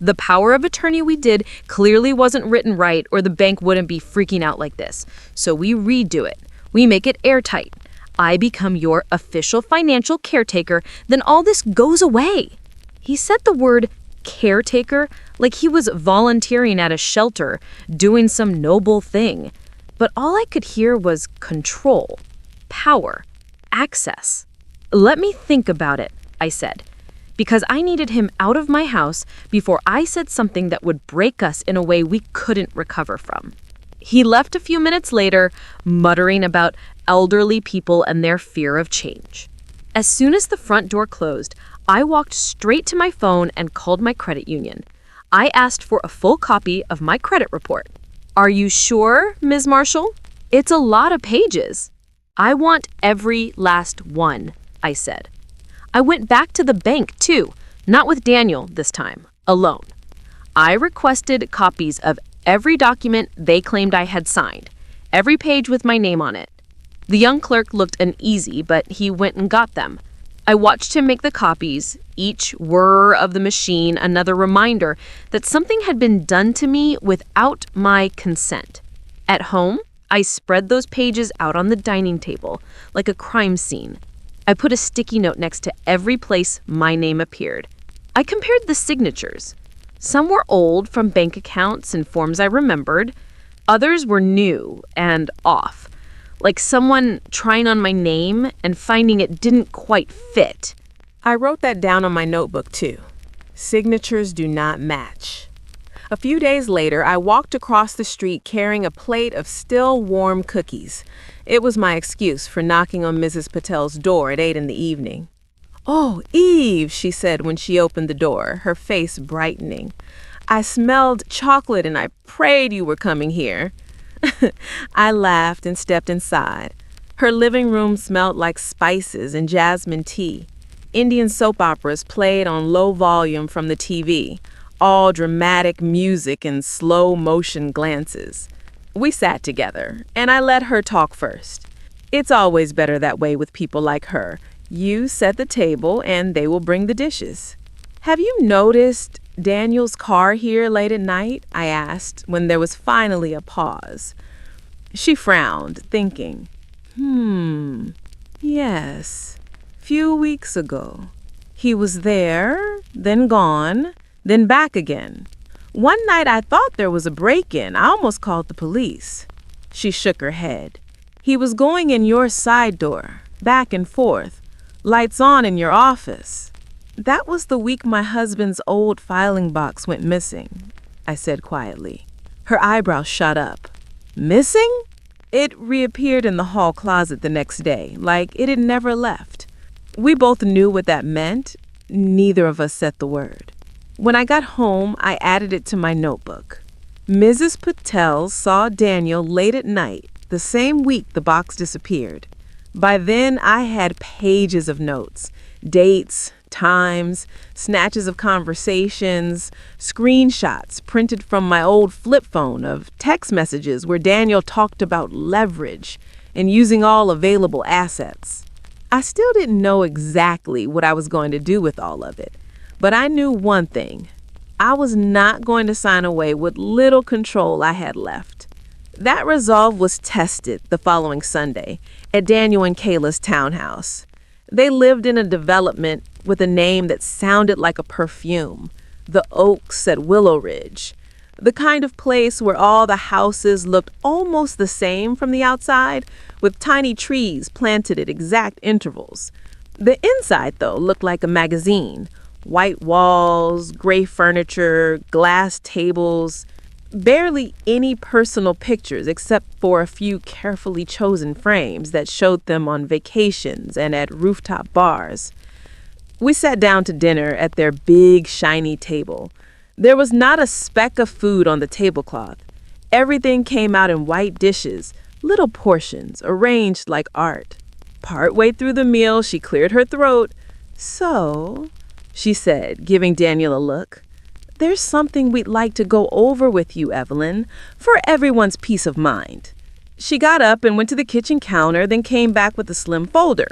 B: The power of attorney we did clearly wasn't written right or the bank wouldn't be freaking out like this. So we redo it. We make it airtight. I become your official financial caretaker, then all this goes away. He said the word caretaker like he was volunteering at a shelter, doing some noble thing. But all I could hear was control, power, access. Let me think about it, I said, because I needed him out of my house before I said something that would break us in a way we couldn't recover from. He left a few minutes later, muttering about elderly people and their fear of change. As soon as the front door closed, I walked straight to my phone and called my credit union. I asked for a full copy of my credit report. Are you sure, Ms. Marshall? It's a lot of pages. I want every last one, I said. I went back to the bank, too, not with Daniel this time, alone. I requested copies of every document they claimed I had signed, every page with my name on it. The young clerk looked uneasy, but he went and got them. I watched him make the copies, each whir of the machine another reminder that something had been done to me without my consent. At home, I spread those pages out on the dining table like a crime scene. I put a sticky note next to every place my name appeared. I compared the signatures. Some were old from bank accounts and forms I remembered. Others were new and off, like someone trying on my name and finding it didn't quite fit.
D: I wrote that down on my notebook, too. Signatures do not match. A few days later, I walked across the street carrying a plate of still warm cookies. It was my excuse for knocking on Mrs. Patel's door at 8 in the evening. "Oh, Eve," she said when she opened the door, her face brightening. "I smelled chocolate and I prayed you were coming here." I laughed and stepped inside. Her living room smelled like spices and jasmine tea. Indian soap operas played on low volume from the TV, all dramatic music and slow motion glances. We sat together, and I let her talk first. It's always better that way with people like her. You set the table, and they will bring the dishes. "Have you noticed Daniel's car here late at night?" I asked when there was finally a pause. She frowned, thinking. Yes. Few weeks ago. He was there, then gone, then back again. One night I thought there was a break-in. I almost called the police." She shook her head. "He was going in your side door, back and forth, lights on in your office." "That was the week my husband's old filing box went missing," I said quietly. Her eyebrows shot up. "Missing?" "It reappeared in the hall closet the next day, like it had never left." We both knew what that meant. Neither of us said the word. When I got home, I added it to my notebook. Mrs. Patel saw Daniel late at night, the same week the box disappeared. By then, I had pages of notes, dates, times, snatches of conversations, screenshots printed from my old flip phone of text messages where Daniel talked about leverage and using all available assets. I still didn't know exactly what I was going to do with all of it, but I knew one thing. I was not going to sign away what little control I had left. That resolve was tested the following Sunday at Daniel and Kayla's townhouse. They lived in a development with a name that sounded like a perfume, the Oaks at Willow Ridge, the kind of place where all the houses looked almost the same from the outside, with tiny trees planted at exact intervals. The inside, though, looked like a magazine. White walls, gray furniture, glass tables, barely any personal pictures except for a few carefully chosen frames that showed them on vacations and at rooftop bars. We sat down to dinner at their big, shiny table. There was not a speck of food on the tablecloth. Everything came out in white dishes, little portions arranged like art. Partway through the meal, she cleared her throat. "So," she said, giving Daniel a look, "there's something we'd like to go over with you, Evelyn, for everyone's peace of mind." She got up and went to the kitchen counter, then came back with a slim folder.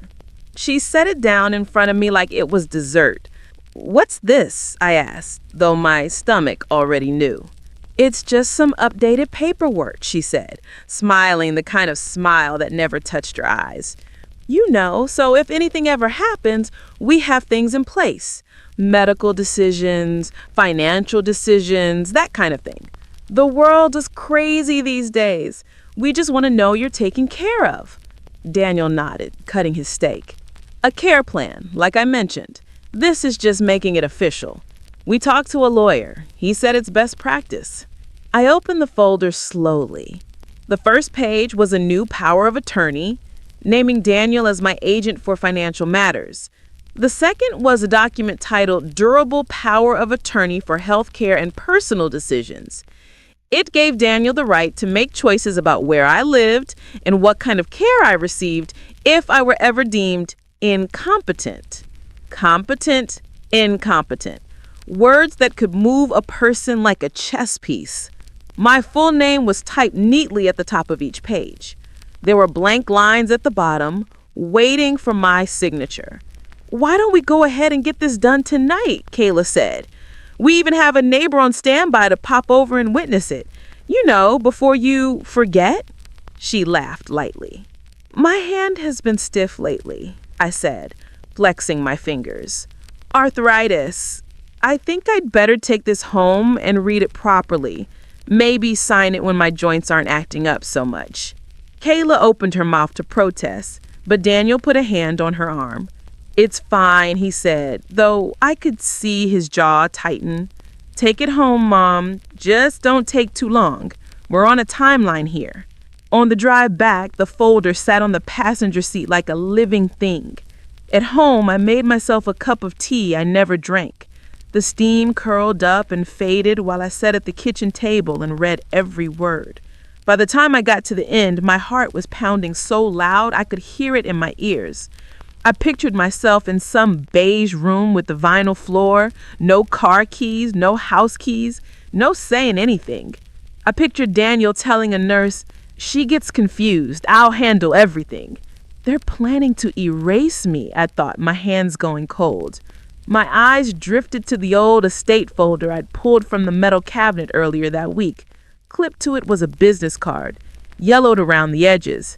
D: She set it down in front of me like it was dessert. "What's this?" I asked, though my stomach already knew. "It's just some updated paperwork," she said, smiling the kind of smile that never touched her eyes. "You know, so if anything ever happens, we have things in place. Medical decisions, financial decisions, that kind of thing. The world is crazy these days. We just want to know you're taken care of." Daniel nodded, cutting his steak. "A care plan, like I mentioned. This is just making it official. We talked to a lawyer. He said it's best practice." I opened the folder slowly. The first page was a new power of attorney, naming Daniel as my agent for financial matters. The second was a document titled Durable Power of Attorney for Healthcare and Personal Decisions.
C: It gave Daniel the right to make choices about where I lived and what kind of care I received if I were ever deemed incompetent. Competent, incompetent. Words that could move a person like a chess piece. My full name was typed neatly at the top of each page. There were blank lines at the bottom, waiting for my signature. "Why don't we go ahead and get this done tonight?" Kayla said. "We even have a neighbor on standby to pop over and witness it. You know, before you forget." She laughed lightly. "My hand has been stiff lately," I said, flexing my fingers. "Arthritis. I think I'd better take this home and read it properly. Maybe sign it when my joints aren't acting up so much." Kayla opened her mouth to protest, but Daniel put a hand on her arm. "It's fine," he said, though I could see his jaw tighten. "Take it home, Mom. Just don't take too long. We're on a timeline here." On the drive back, the folder sat on the passenger seat like a living thing. At home, I made myself a cup of tea I never drank. The steam curled up and faded while I sat at the kitchen table and read every word. By the time I got to the end, my heart was pounding so loud I could hear it in my ears. I pictured myself in some beige room with the vinyl floor, no car keys, no house keys, no saying anything. I pictured Daniel telling a nurse, "She gets confused, I'll handle everything." They're planning to erase me, I thought, my hands going cold. My eyes drifted to the old estate folder I'd pulled from the metal cabinet earlier that week. Clipped to it was a business card, yellowed around the edges.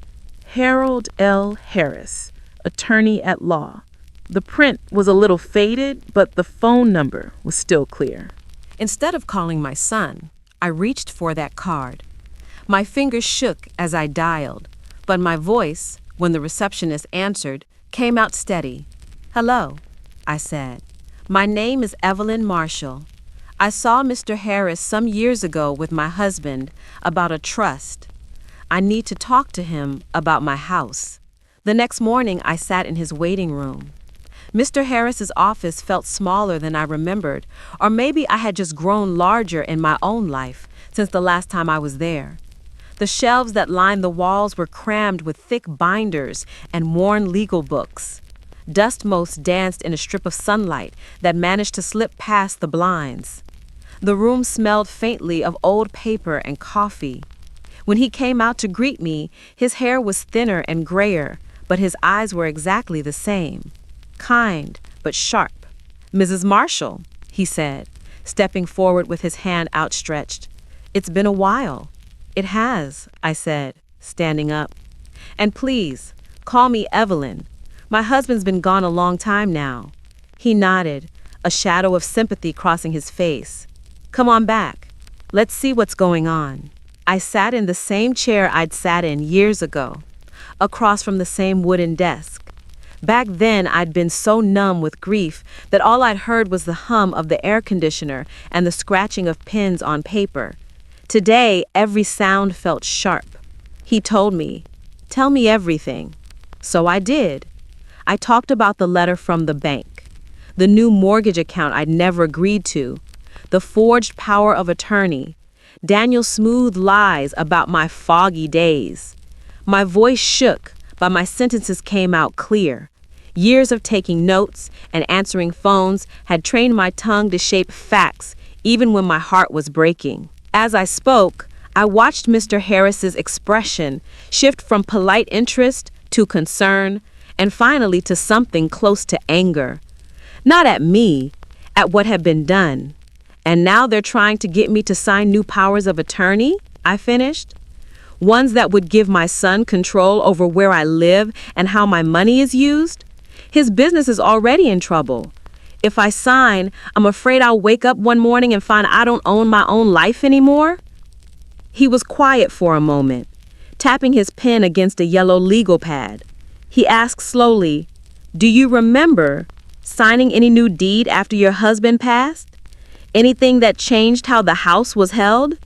C: Harold L. Harris, attorney at law. The print was a little faded, but the phone number was still clear.
A: Instead of calling my son, I reached for that card. My fingers shook as I dialed, but my voice, when the receptionist answered, came out steady. "Hello," I said. "My name is Evelyn Marshall. I saw Mr. Harris some years ago with my husband about a trust. I need to talk to him about my house." The next morning, I sat in his waiting room. Mr. Harris's office felt smaller than I remembered, or maybe I had just grown larger in my own life since the last time I was there. The shelves that lined the walls were crammed with thick binders and worn legal books. Dust motes danced in a strip of sunlight that managed to slip past the blinds. The room smelled faintly of old paper and coffee. When he came out to greet me, his hair was thinner and grayer, but his eyes were exactly the same. Kind, but sharp. "Mrs. Marshall," he said, stepping forward with his hand outstretched. "It's been a while." "It has," I said, standing up. "And please, call me Evelyn. My husband's been gone a long time now." He nodded, a shadow of sympathy crossing his face. "Come on back. Let's see what's going on." I sat in the same chair I'd sat in years ago, across from the same wooden desk. Back then, I'd been so numb with grief that all I'd heard was the hum of the air conditioner and the scratching of pens on paper. Today, every sound felt sharp. He told me, "Tell me everything." So I did. I talked about the letter from the bank, the new mortgage account I'd never agreed to, the forged power of attorney, Daniel's smooth lies about my foggy days. My voice shook, but my sentences came out clear. Years of taking notes and answering phones had trained my tongue to shape facts, even when my heart was breaking. As I spoke, I watched Mr. Harris's expression shift from polite interest to concern, and finally to something close to anger. Not at me, at what had been done. "And now they're trying to get me to sign new powers of attorney?" I finished. "Ones that would give my son control over where I live and how my money is used? His business is already in trouble. If I sign, I'm afraid I'll wake up one morning and find I don't own my own life anymore." He was quiet for a moment, tapping his pen against a yellow legal pad. He asked slowly, "Do you remember signing any new deed after your husband passed? Anything that changed how the house was held?"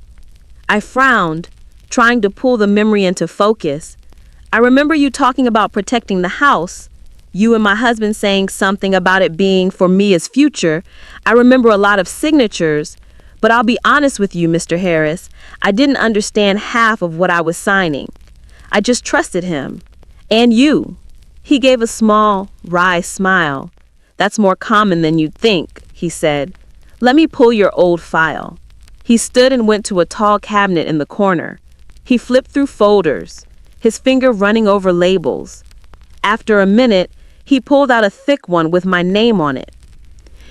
A: I frowned, trying to pull the memory into focus. "I remember you talking about protecting the house. You and my husband saying something about it being for Mia's future. I remember a lot of signatures,
E: But I'll be honest with you, Mr. Harris, I didn't understand half of what I was signing. I just trusted him. And you. He gave a small, wry smile. That's more common than you'd think, he said. Let me pull your old file. He stood and went to a tall cabinet in the corner. He flipped through folders, his finger running over labels. After a minute, he pulled out a thick one with my name on it.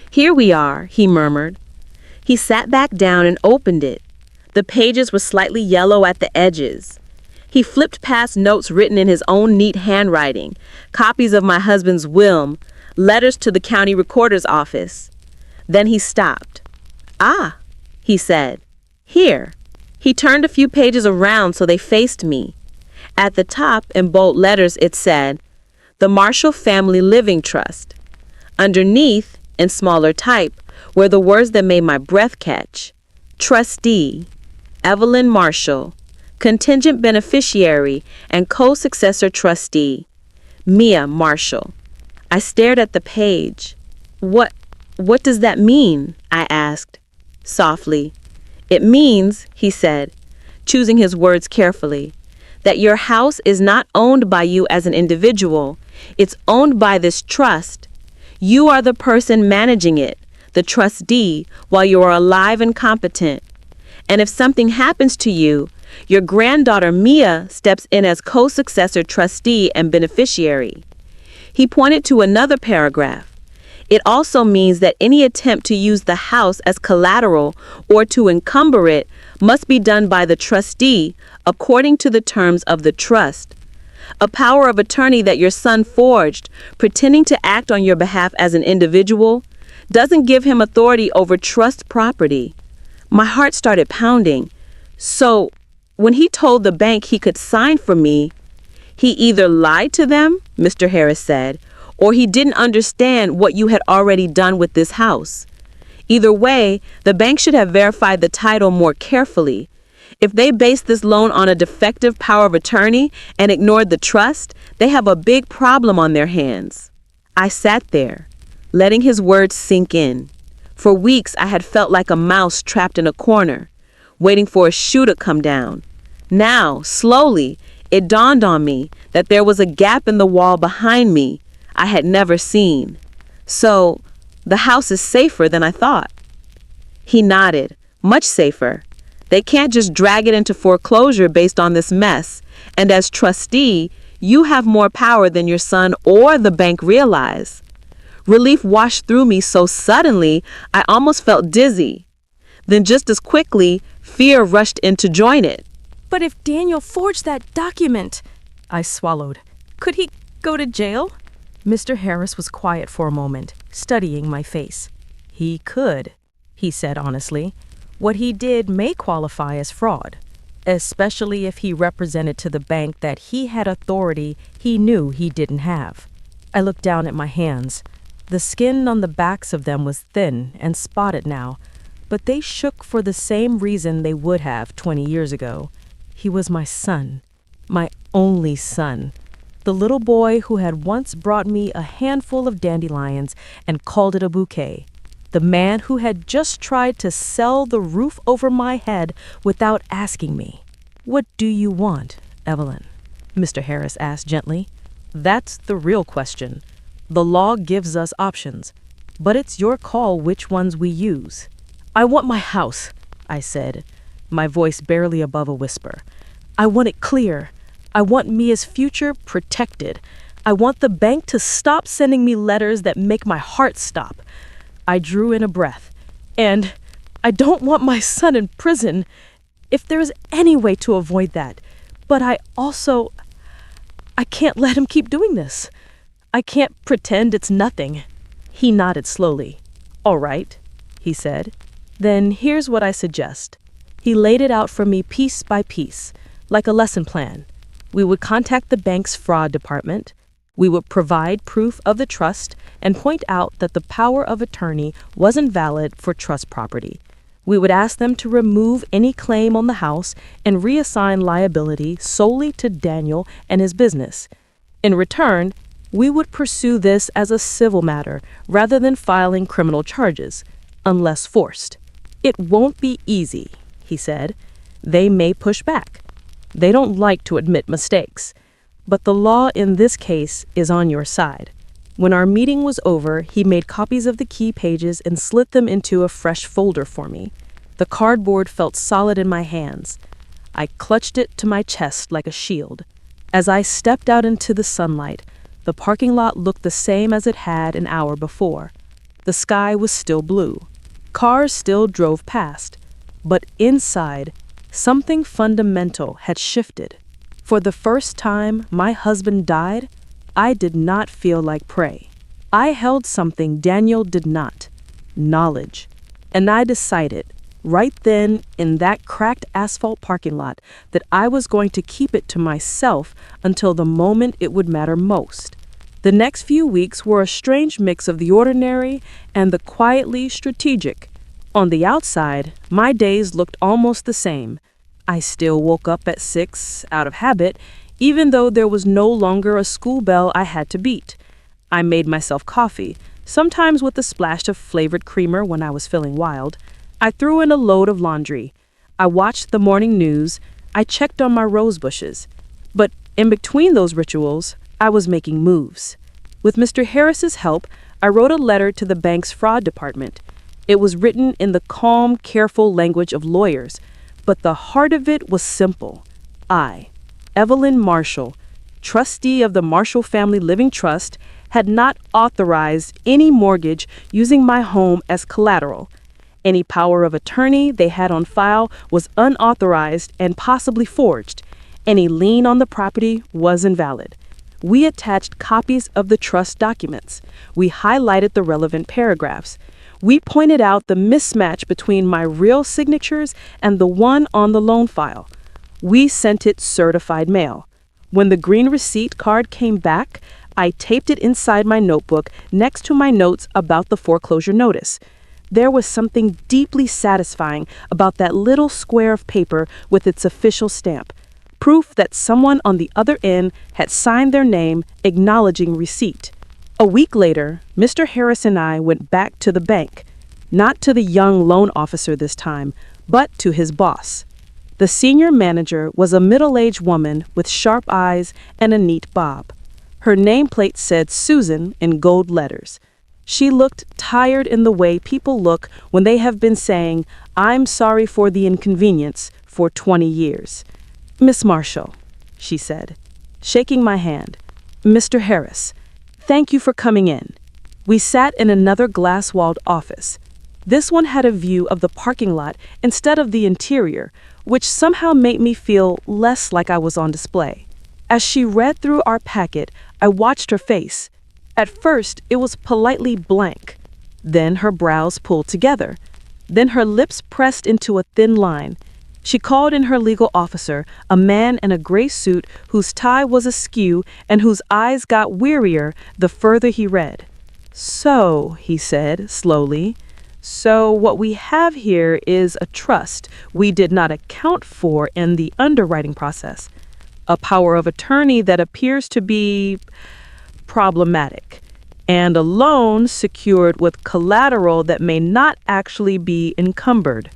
E: Here we are, he murmured. He sat back down and opened it. The pages were slightly yellow at the edges. He flipped past notes written in his own neat handwriting, copies of my husband's will, letters to the county recorder's office. Then he stopped. Ah, he said. Here. He turned a few pages around so they faced me. At the top, in bold letters, it said, The Marshall Family Living Trust. Underneath, in smaller type, were the words that made my breath catch. Trustee, Evelyn Marshall, Contingent Beneficiary and Co-Successor Trustee, Mia Marshall. I stared at the page. What does that mean? I asked, softly. It means, he said, choosing his words carefully, that your house is not owned by you as an individual. It's owned by this trust. You are the person managing it, the trustee, while you are alive and competent. And if something happens to you, your granddaughter Mia steps in as co-successor trustee and beneficiary. He pointed to another paragraph. It also means that any attempt to use the house as collateral or to encumber it must be done by the trustee according to the terms of the trust. A power of attorney that your son forged, pretending to act on your behalf as an individual, doesn't give him authority over trust property. My heart started pounding. So, when he told the bank he could sign for me, he either lied to them, Mr. Harris said, or he didn't understand what you had already done with this house. Either way, the bank should have verified the title more carefully. If they based this loan on a defective power of attorney and ignored the trust, they have a big problem on their hands. I sat there, letting his words sink in. For weeks, I had felt like a mouse trapped in a corner, waiting for a shoe to come down. Now, slowly, it dawned on me that there was a gap in the wall behind me I had never seen. So, the house is safer than I thought. He nodded. Much safer. They can't just drag it into foreclosure based on this mess. And as trustee, you have more power than your son or the bank realize. Relief washed through me so suddenly, I almost felt dizzy. Then just as quickly, fear rushed in to join it.
B: But if Daniel forged that document, I swallowed. Could he go to jail? Mr. Harris was quiet for a moment, studying my face. He could, he said honestly. What he did may qualify as fraud, especially if he represented to the bank that he had authority he knew he didn't have. I looked down at my hands. The skin on the backs of them was thin and spotted now, but they shook for the same reason they would have 20 years ago. He was my son, my only son. The little boy who had once brought me a handful of dandelions and called it a bouquet. The man who had just tried to sell the roof over my head without asking me. What do you want, Evelyn? Mr. Harris asked gently. That's the real question. The law gives us options, but it's your call which ones we use. I want my house, I said, my voice barely above a whisper. I want it clear. I want Mia's future protected. I want the bank to stop sending me letters that make my heart stop. I drew in a breath. And I don't want my son in prison, if there's any way to avoid that. But I can't let him keep doing this. I can't pretend it's nothing. He nodded slowly. All right, he said. Then here's what I suggest. He laid it out for me piece by piece, like a lesson plan. We would contact the bank's fraud department. We would provide proof of the trust and point out that the power of attorney wasn't valid for trust property. We would ask them to remove any claim on the house and reassign liability solely to Daniel and his business. In return, we would pursue this as a civil matter rather than filing criminal charges, unless forced.
F: "It won't be easy," he said. "They may push back. They don't like to admit mistakes. But the law in this case is on your side." When our meeting was over, he made copies of the key pages and slid them into a fresh folder for me. The cardboard felt solid in my hands. I clutched it to my chest like a shield. As I stepped out into the sunlight, the parking lot looked the same as it had an hour before. The sky was still blue. Cars still drove past. But inside, something fundamental had shifted. For the first time my husband died, I did not feel like prey. I held something Daniel did not: knowledge. And I decided, right then in that cracked asphalt parking lot, that I was going to keep it to myself until the moment it would matter most. The next few weeks were a strange mix of the ordinary and the quietly strategic. On the outside, my days looked almost the same. I still woke up at 6 out of habit, even though there was no longer a school bell I had to beat. I made myself coffee, sometimes with a splash of flavored creamer when I was feeling wild. I threw in a load of laundry. I watched the morning news. I checked on my rose bushes. But in between those rituals, I was making moves. With Mr. Harris's help, I wrote a letter to the bank's fraud department. It was written in the calm, careful language of lawyers, but the heart of it was simple. I, Evelyn Marshall, trustee of the Marshall Family Living Trust, had not authorized any mortgage using my home as collateral. Any power of attorney they had on file was unauthorized and possibly forged. Any lien on the property was invalid. We attached copies of the trust documents. We highlighted the relevant paragraphs. We pointed out the mismatch between my real signatures and the one on the loan file. We sent it certified mail. When the green receipt card came back, I taped it inside my notebook next to my notes about the foreclosure notice. There was something deeply satisfying about that little square of paper with its official stamp. Proof that someone on the other end had signed their name, acknowledging receipt. A week later, Mr. Harris and I went back to the bank, not to the young loan officer this time, but to his boss. The senior manager was a middle-aged woman with sharp eyes and a neat bob. Her nameplate said Susan in gold letters. She looked tired in the way people look when they have been saying, "I'm sorry for the inconvenience," for 20 years. "Miss Marshall," she said, shaking my hand. "Mr. Harris, thank you for coming in." We sat in another glass-walled office. This one had a view of the parking lot instead of the interior, which somehow made me feel less like I was on display. As she read through our packet, I watched her face. At first, it was politely blank. Then her brows pulled together. Then her lips pressed into a thin line. She called in her legal officer, a man in a gray suit whose tie was askew and whose eyes got wearier the further he read. "So," he said slowly, "so what we have here is a trust we did not account for in the underwriting process. A power of attorney that appears to be problematic, and a loan secured with collateral that may not actually be encumbered."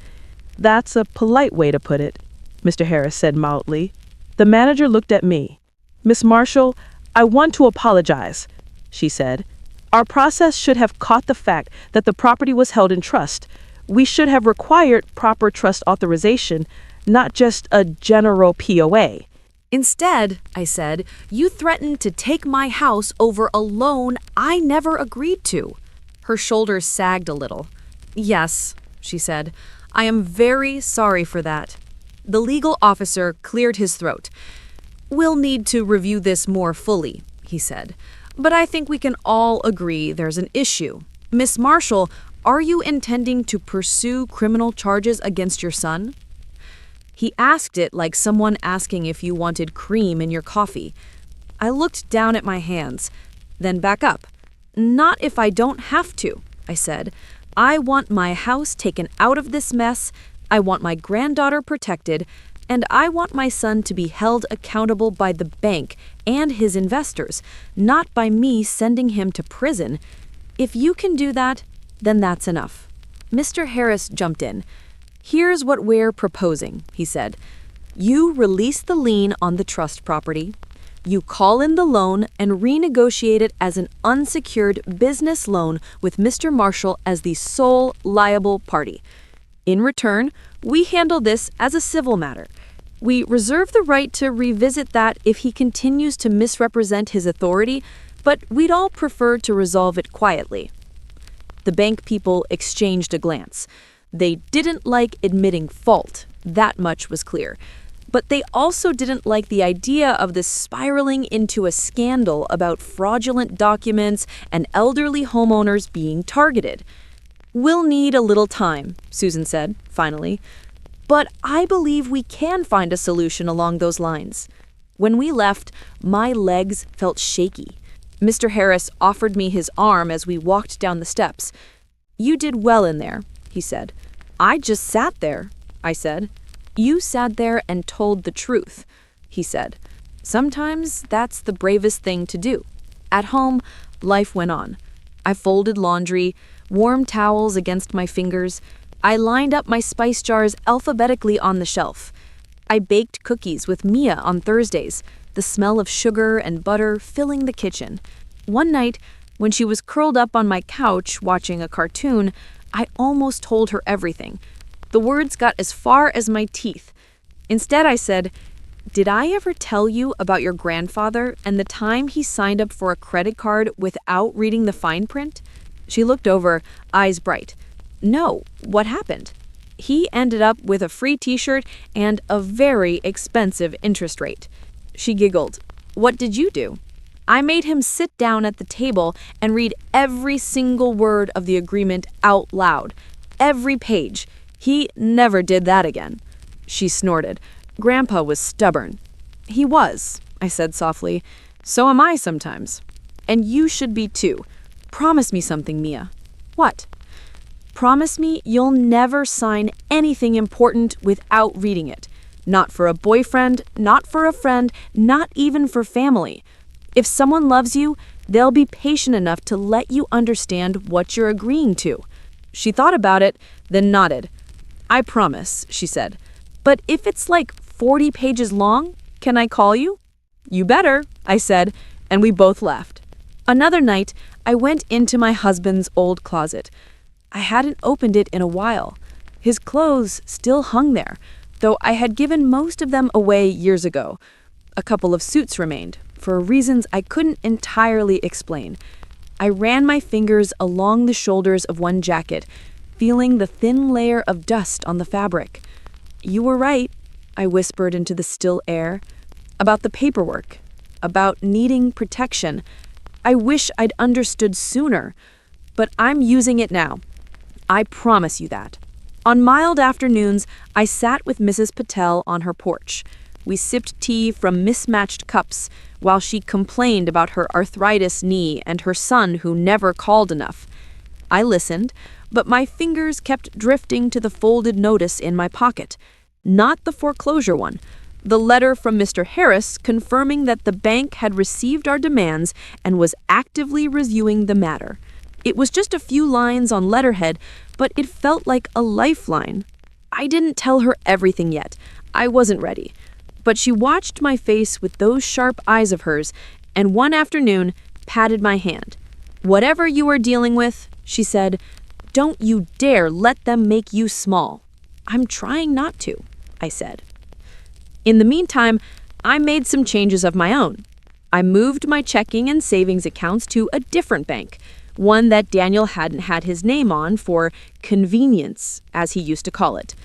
F: "That's a polite way to put it," Mr. Harris said mildly. The manager looked at me. "Miss Marshall, I want to apologize," she said. "Our process should have caught the fact that the property was held in trust. We should have required proper trust authorization, not just a general POA."
B: Instead, I said, you threatened to take my house over a loan I never agreed to. Her shoulders sagged a little. "Yes," she said, "I am very sorry for that." The legal officer cleared his throat. "We'll need to review this more fully," he said. "But I think we can all agree there's an issue. Miss Marshall, are you intending to pursue criminal charges against your son?" He asked it like someone asking if you wanted cream in your coffee. I looked down at my hands, then back up. "Not if I don't have to," I said. "I want my house taken out of this mess, I want my granddaughter protected, and I want my son to be held accountable by the bank and his investors, not by me sending him to prison. If you can do that, then that's enough." Mr. Harris jumped in. "Here's what we're proposing," he said. "You release the lien on the trust property. You call in the loan and renegotiate it as an unsecured business loan with Mr. Marshall as the sole liable party. In return, we handle this as a civil matter. We reserve the right to revisit that if he continues to misrepresent his authority, but we'd all prefer to resolve it quietly." The bank people exchanged a glance. They didn't like admitting fault, that much was clear. But they also didn't like the idea of this spiraling into a scandal about fraudulent documents and elderly homeowners being targeted. "We'll need a little time," Susan said, finally. "But I believe we can find a solution along those lines." When we left, my legs felt shaky. Mr. Harris offered me his arm as we walked down the steps. "You did well in there," he said. "I just sat there," I said. "You sat there and told the truth," he said. "Sometimes that's the bravest thing to do." At home, life went on. I folded laundry, warm towels against my fingers. I lined up my spice jars alphabetically on the shelf. I baked cookies with Mia on Thursdays, the smell of sugar and butter filling the kitchen. One night, when she was curled up on my couch watching a cartoon, I almost told her everything. The words got as far as my teeth. Instead, I said, "Did I ever tell you about your grandfather and the time he signed up for a credit card without reading the fine print?" She looked over, eyes bright. "No, what happened?" "He ended up with a free t-shirt and a very expensive interest rate." She giggled. "What did you do?" "I made him sit down at the table and read every single word of the agreement out loud. Every page. He never did that again." She snorted. Grandpa was stubborn. "He was," I said softly. "So am I sometimes. And you should be too. Promise me something, Mia." "What?" "Promise me you'll never sign anything important without reading it. Not for a boyfriend, not for a friend, not even for family. If someone loves you, they'll be patient enough to let you understand what you're agreeing to." She thought about it, then nodded. "I promise," she said. "But if it's like 40 pages long, can I call you?" "You better," I said, and we both left. Another night, I went into my husband's old closet. I hadn't opened it in a while. His clothes still hung there, though I had given most of them away years ago. A couple of suits remained, for reasons I couldn't entirely explain. I ran my fingers along the shoulders of one jacket, feeling the thin layer of dust on the fabric. "You were right," I whispered into the still air. "About the paperwork. About needing protection. I wish I'd understood sooner. But I'm using it now. I promise you that." On mild afternoons, I sat with Mrs. Patel on her porch. We sipped tea from mismatched cups while she complained about her arthritis knee and her son who never called enough. I listened, but my fingers kept drifting to the folded notice in my pocket. Not the foreclosure one. The letter from Mr. Harris confirming that the bank had received our demands and was actively reviewing the matter. It was just a few lines on letterhead, but it felt like a lifeline. I didn't tell her everything yet. I wasn't ready. But she watched my face with those sharp eyes of hers, and one afternoon patted my hand. "Whatever you are dealing with," she said, "don't you dare let them make you small." "I'm trying not to," I said. In the meantime, I made some changes of my own. I moved my checking and savings accounts to a different bank, one that Daniel hadn't had his name on for convenience, as he used to call it.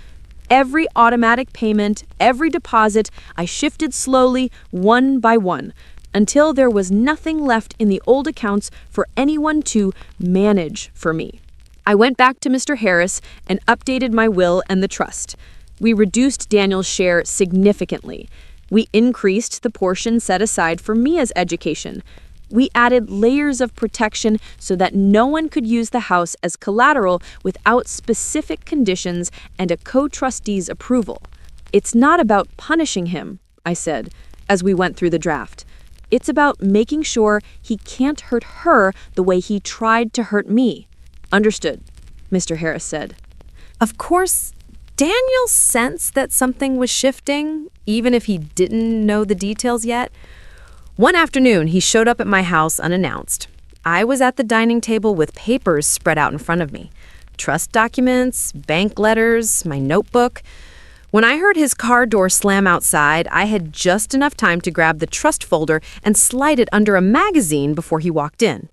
B: Every automatic payment, every deposit, I shifted slowly, one by one, until there was nothing left in the old accounts for anyone to manage for me. I went back to Mr. Harris and updated my will and the trust. We reduced Daniel's share significantly. We increased the portion set aside for Mia's education. We added layers of protection so that no one could use the house as collateral without specific conditions and a co-trustee's approval. "It's not about punishing him," I said, as we went through the draft. "It's about making sure he can't hurt her the way he tried to hurt me." "Understood," Mr. Harris said. Of course, Daniel sensed that something was shifting, even if he didn't know the details yet. One afternoon, he showed up at my house unannounced. I was at the dining table with papers spread out in front of me. Trust documents, bank letters, my notebook. When I heard his car door slam outside, I had just enough time to grab the trust folder and slide it under a magazine before he walked in.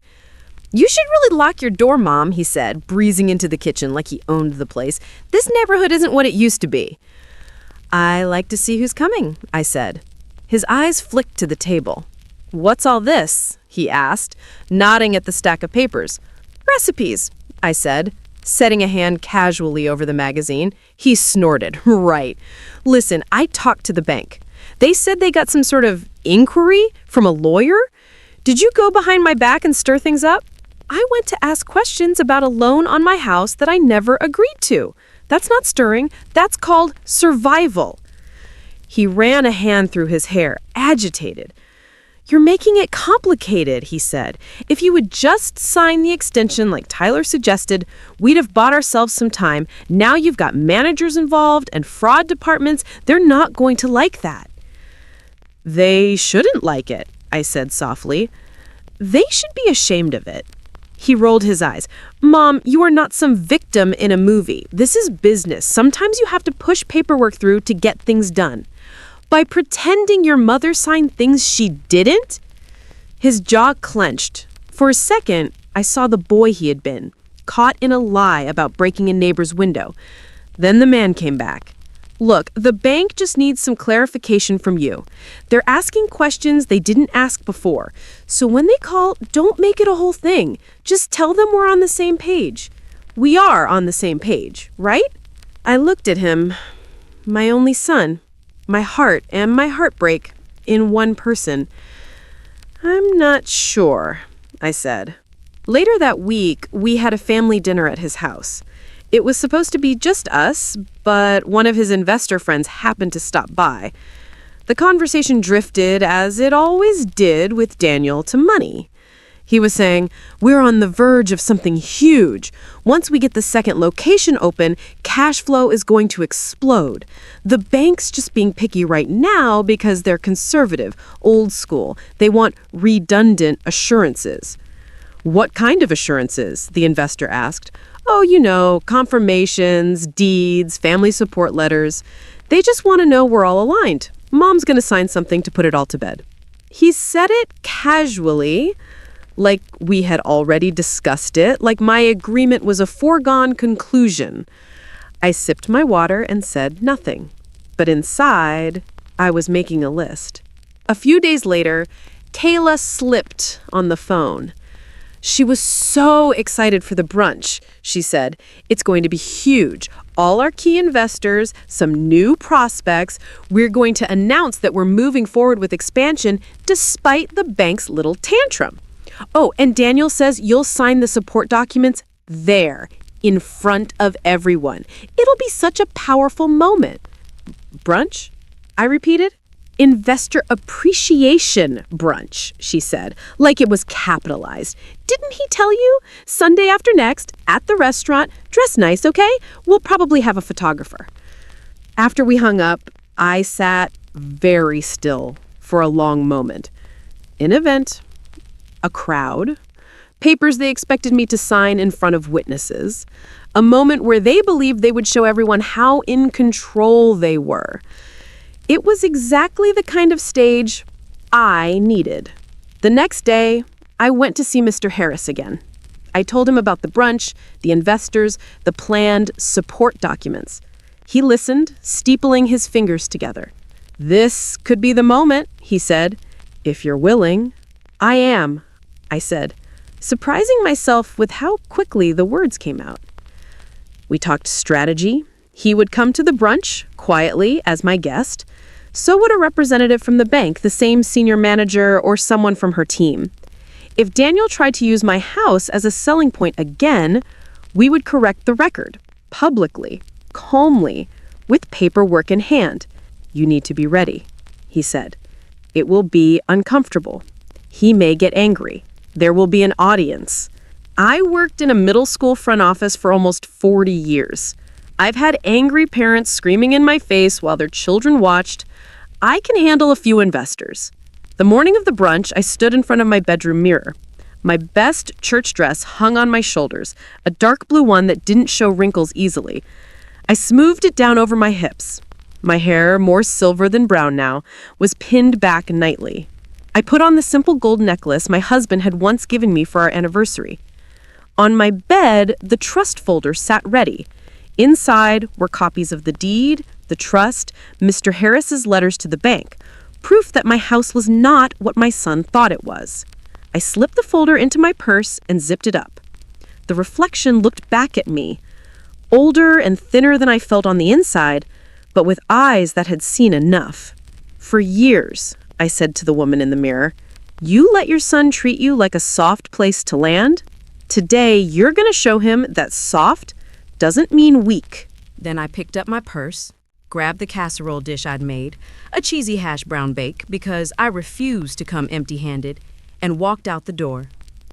B: "You should really lock your door, Mom," he said, breezing into the kitchen like he owned the place. "This neighborhood isn't what it used to be." "I like to see who's coming," I said. His eyes flicked to the table. "What's all this?" he asked, nodding at the stack of papers. "Recipes," I said, setting a hand casually over the magazine. He snorted. "Right. Listen, I talked to the bank. They said they got some sort of inquiry from a lawyer. Did you go behind my back and stir things up? I went to ask questions about a loan on my house that I never agreed to. That's not stirring. That's called survival." He ran a hand through his hair, agitated. "You're making it complicated," he said. "If you would just sign the extension like Tyler suggested, we'd have bought ourselves some time. Now you've got managers involved and fraud departments. They're not going to like that." "They shouldn't like it," I said softly. "They should be ashamed of it." He rolled his eyes. "Mom, you are not some victim in a movie. This is business. Sometimes you have to push paperwork through to get things done. By pretending your mother signed things she didn't?" His jaw clenched. For a second, I saw the boy he had been, caught in a lie about breaking a neighbor's window. Then the man came back. "Look, the bank just needs some clarification from you. They're asking questions they didn't ask before. So when they call, don't make it a whole thing. Just tell them we're on the same page. We are on the same page, right?" I looked at him. My only son. My heart and my heartbreak in one person. "I'm not sure," I said. Later that week, we had a family dinner at his house. It was supposed to be just us, but one of his investor friends happened to stop by. The conversation drifted, as it always did with Daniel, to money. He was saying, "We're on the verge of something huge. Once we get the second location open, cash flow is going to explode. The bank's just being picky right now because they're conservative, old school. They want redundant assurances." "What kind of assurances?" the investor asked. "Oh, you know, confirmations, deeds, family support letters. They just want to know we're all aligned. Mom's going to sign something to put it all to bed." He said it casually, like we had already discussed it, like my agreement was a foregone conclusion. I sipped my water and said nothing. But inside, I was making a list. A few days later, Kayla slipped on the phone. She was so excited for the brunch, she said. "It's going to be huge. All our key investors, some new prospects. We're going to announce that we're moving forward with expansion despite the bank's little tantrum. Oh, and Daniel says you'll sign the support documents there, in front of everyone. It'll be such a powerful moment." "Brunch?" I repeated. "Investor appreciation brunch," she said, like it was capitalized. "Didn't he tell you? Sunday after next, at the restaurant. Dress nice, okay? We'll probably have a photographer." After we hung up, I sat very still for a long moment. An event. A crowd. Papers they expected me to sign in front of witnesses. A moment where they believed they would show everyone how in control they were. It was exactly the kind of stage I needed. The next day, I went to see Mr. Harris again. I told him about the brunch, the investors, the planned support documents. He listened, steepling his fingers together. "This could be the moment," he said. "If you're willing." "I am," I said, surprising myself with how quickly the words came out. We talked strategy. He would come to the brunch, quietly, as my guest. So would a representative from the bank, the same senior manager or someone from her team. If Daniel tried to use my house as a selling point again, we would correct the record, publicly, calmly, with paperwork in hand. "You need to be ready," he said. "It will be uncomfortable. He may get angry. There will be an audience.
F: I worked in a middle school front office for almost 40 years. I've had angry parents screaming in my face while their children watched. I can handle a few investors. The morning of the brunch, I stood in front of my bedroom mirror. My best church dress hung on my shoulders, a dark blue one that didn't show wrinkles easily. I smoothed it down over my hips. My hair, more silver than brown now, was pinned back nightly. I put on the simple gold necklace my husband had once given me for our anniversary. On my bed, the trust folder sat ready. Inside were copies of the deed, the trust, Mr. Harris's letters to the bank, proof that my house was not what my son thought it was. I slipped the folder into my purse and zipped it up. The reflection looked back at me, older and thinner than I felt on the inside, but with eyes that had seen enough. For years, I said to the woman in the mirror, you let your son treat you like a soft place to land? Today, you're going to show him that soft doesn't mean weak.
B: Then I picked up my purse, grabbed the casserole dish I'd made, a cheesy hash brown bake because I refused to come empty-handed, and walked out the door.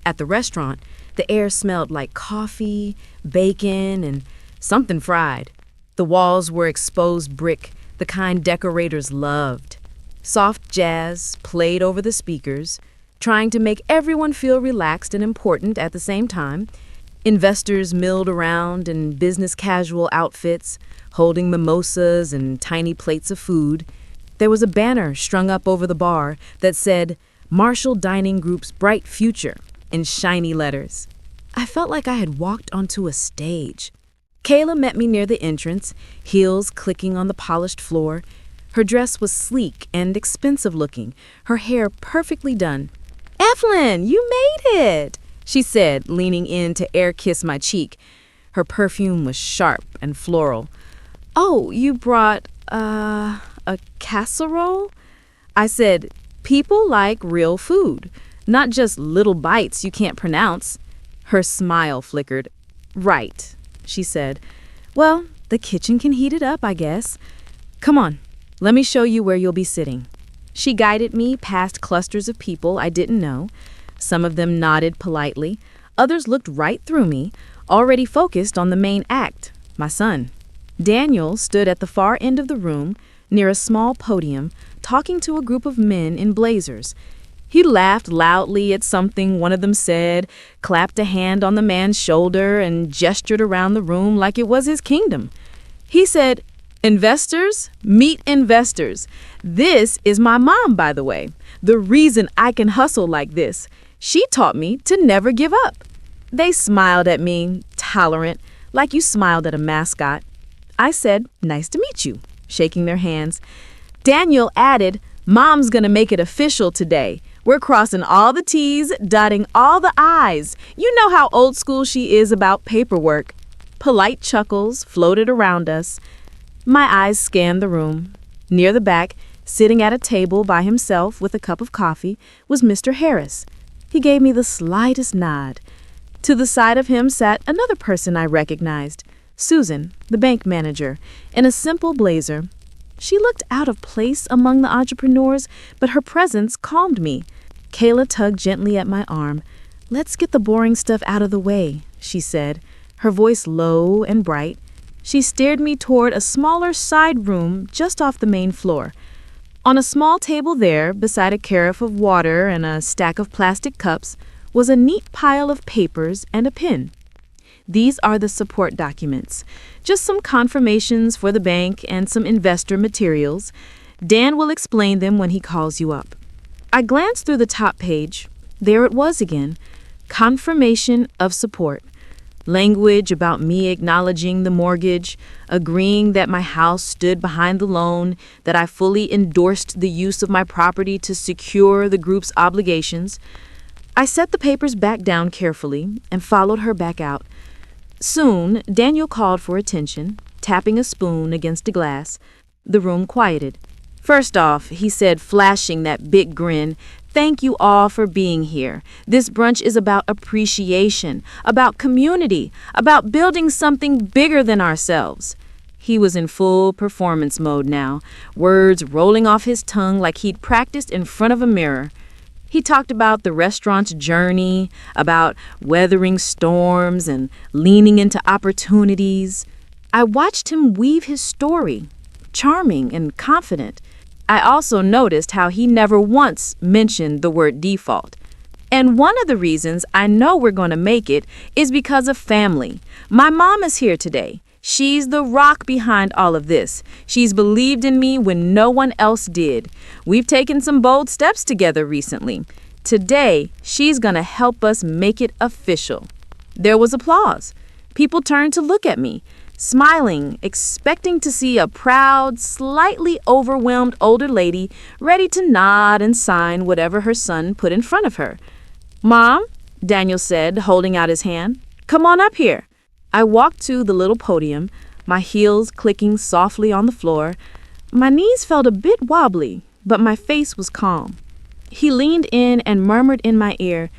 B: At the restaurant, the air smelled like coffee, bacon, and something fried. The walls were exposed brick, the kind decorators loved. Soft jazz played over the speakers, trying to make everyone feel relaxed and important at the same time. Investors milled around in business casual outfits, holding mimosas and tiny plates of food. There was a banner strung up over the bar that said, Marshall Dining Group's Bright Future, in shiny letters. I felt like I had walked onto a stage. Kayla met me near the entrance, heels clicking on the polished floor. Her dress was sleek and expensive looking, her hair perfectly done. Evelyn, you made it, she said, leaning in to air kiss my cheek. Her perfume was sharp and floral. Oh, you brought, a casserole? I said, people like real food, not just little bites you can't pronounce. Her smile flickered. Right, she said. Well, the kitchen can heat it up, I guess. Come on, let me show you where you'll be sitting. She guided me past clusters of people I didn't know. Some of them nodded politely. Others looked right through me, already focused on the main act, my son. Daniel stood at the far end of the room, near a small podium, talking to a group of men in blazers. He laughed loudly at something one of them said, clapped a hand on the man's shoulder, and gestured around the room like it was his kingdom. He said, Investors, meet investors. This is my mom, by the way. The reason I can hustle like this. She taught me to never give up. They smiled at me, tolerant, like you smiled at a mascot. I said, nice to meet you, shaking their hands. Daniel added, Mom's gonna make it official today. We're crossing all the T's, dotting all the I's. You know how old school she is about paperwork. Polite chuckles floated around us. My eyes scanned the room. Near the back, sitting at a table by himself with a cup of coffee, was Mr. Harris. He gave me the slightest nod. To the side of him sat another person I recognized, Susan, the bank manager, in a simple blazer. She looked out of place among the entrepreneurs, but her presence calmed me. Kayla tugged gently at my arm. Let's get the boring stuff out of the way, she said, her voice low and bright. She steered me toward a smaller side room just off the main floor. On a small table there, beside a carafe of water and a stack of plastic cups, was a neat pile of papers and a pen. These are the support documents, just some confirmations for the bank and some investor materials. Dan will explain them when he calls you up. I glanced through the top page. There it was again, confirmation of support. Language about me acknowledging the mortgage, agreeing that my house stood behind the loan, that I fully endorsed the use of my property to secure the group's obligations. I set the papers back down carefully and followed her back out. Soon, Daniel called for attention, tapping a spoon against a glass. The room quieted. First off, he said, flashing that big grin, thank you all for being here. This brunch is about appreciation, about community, about building something bigger than ourselves. He was in full performance mode now, words rolling off his tongue like he'd practiced in front of a mirror. He talked about the restaurant's journey, about weathering storms and leaning into opportunities. I watched him weave his story, charming and confident. I also noticed how he never once mentioned the word default. And one of the reasons I know we're going to make it is because of family. My mom is here today. She's the rock behind all of this. She's believed in me when no one else did. We've taken some bold steps together recently. Today, she's going to help us make it official. There was applause. People turned to look at me, smiling, expecting to see a proud, slightly overwhelmed older lady ready to nod and sign whatever her son put in front of her. "Mom," Daniel said, holding out his hand, "come on up here." I walked to the little podium, my heels clicking softly on the floor. My knees felt a bit wobbly, but my face was calm. He leaned in and murmured in my ear,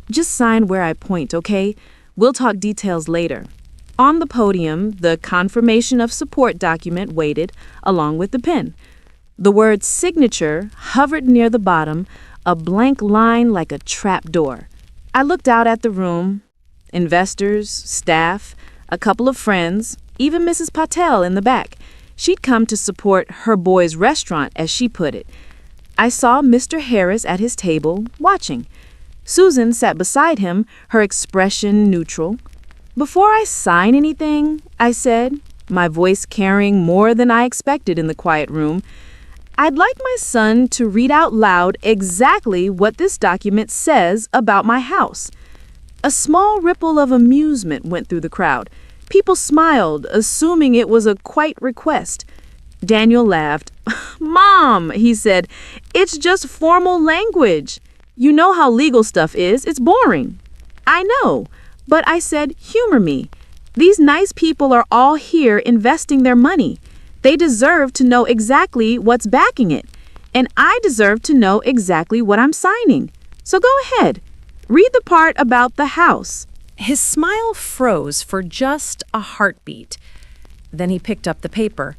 B: "Just sign where I point, okay? We'll talk details later." On the podium, the confirmation of support document waited, along with the pen. The word signature hovered near the bottom, a blank line like a trap door. I looked out at the room. Investors, staff, a couple of friends, even Mrs. Patel in the back. She'd come to support her boy's restaurant, as she put it. I saw Mr. Harris at his table, watching. Susan sat beside him, her expression neutral. "Before I sign anything," I said, my voice carrying more than I expected in the quiet room, "I'd like my son to read out loud exactly what this document says about my house." A small ripple of amusement went through the crowd. People smiled, assuming it was a quiet request. Daniel laughed. "Mom," he said, "it's just formal language. You know how legal stuff is. It's boring." "I know, but I said, humor me. These nice people are all here investing their money. They deserve to know exactly what's backing it. And I deserve to know exactly what I'm signing. So go ahead. Read the part about the house."
A: His smile froze for just a heartbeat. Then he picked up the paper.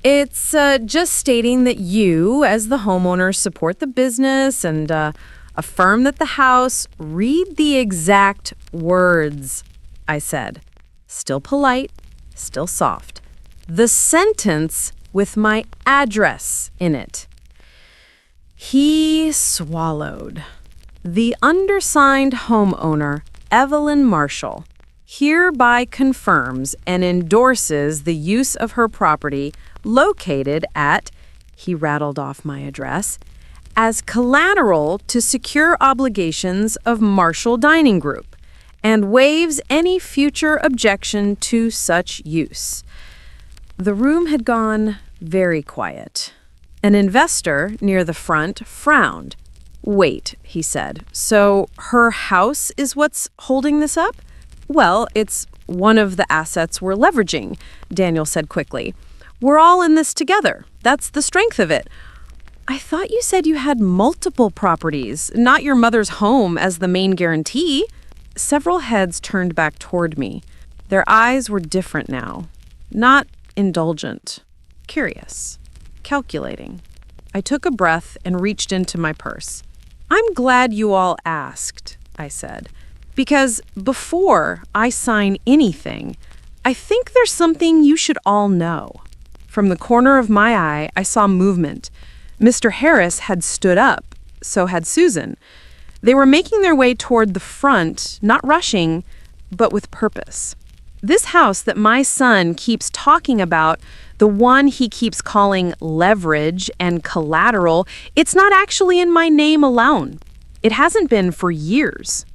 A: "It's just stating that you, as the homeowner, support the business and affirm that the house..." "Read the exact words," I said. Still polite, still soft. "The sentence with my address in it." He swallowed. "The undersigned homeowner, Evelyn Marshall, hereby confirms and endorses the use of her property located at," he rattled off my address, "as collateral to secure obligations of Marshall Dining Group, and waives any future objection to such use." The room had gone very quiet. An investor near the front frowned. "Wait," he said, "so her house is what's holding this up?" "Well, it's one of the assets we're leveraging," Daniel said quickly. "We're all in this together. That's the strength of it." "I thought you said you had multiple properties, not your mother's home as the main guarantee." Several heads turned back toward me. Their eyes were different now. Not indulgent. Curious. Calculating. I took a breath and reached into my purse. "I'm glad you all asked," I said, "because before I sign anything, I think there's something you should all know." From the corner of my eye, I saw movement. Mr. Harris had stood up, so had Susan. They were making their way toward the front, not rushing, but with purpose. This house that my son keeps talking about, the one he keeps calling leverage and collateral, it's not actually in my name alone. It hasn't been for years.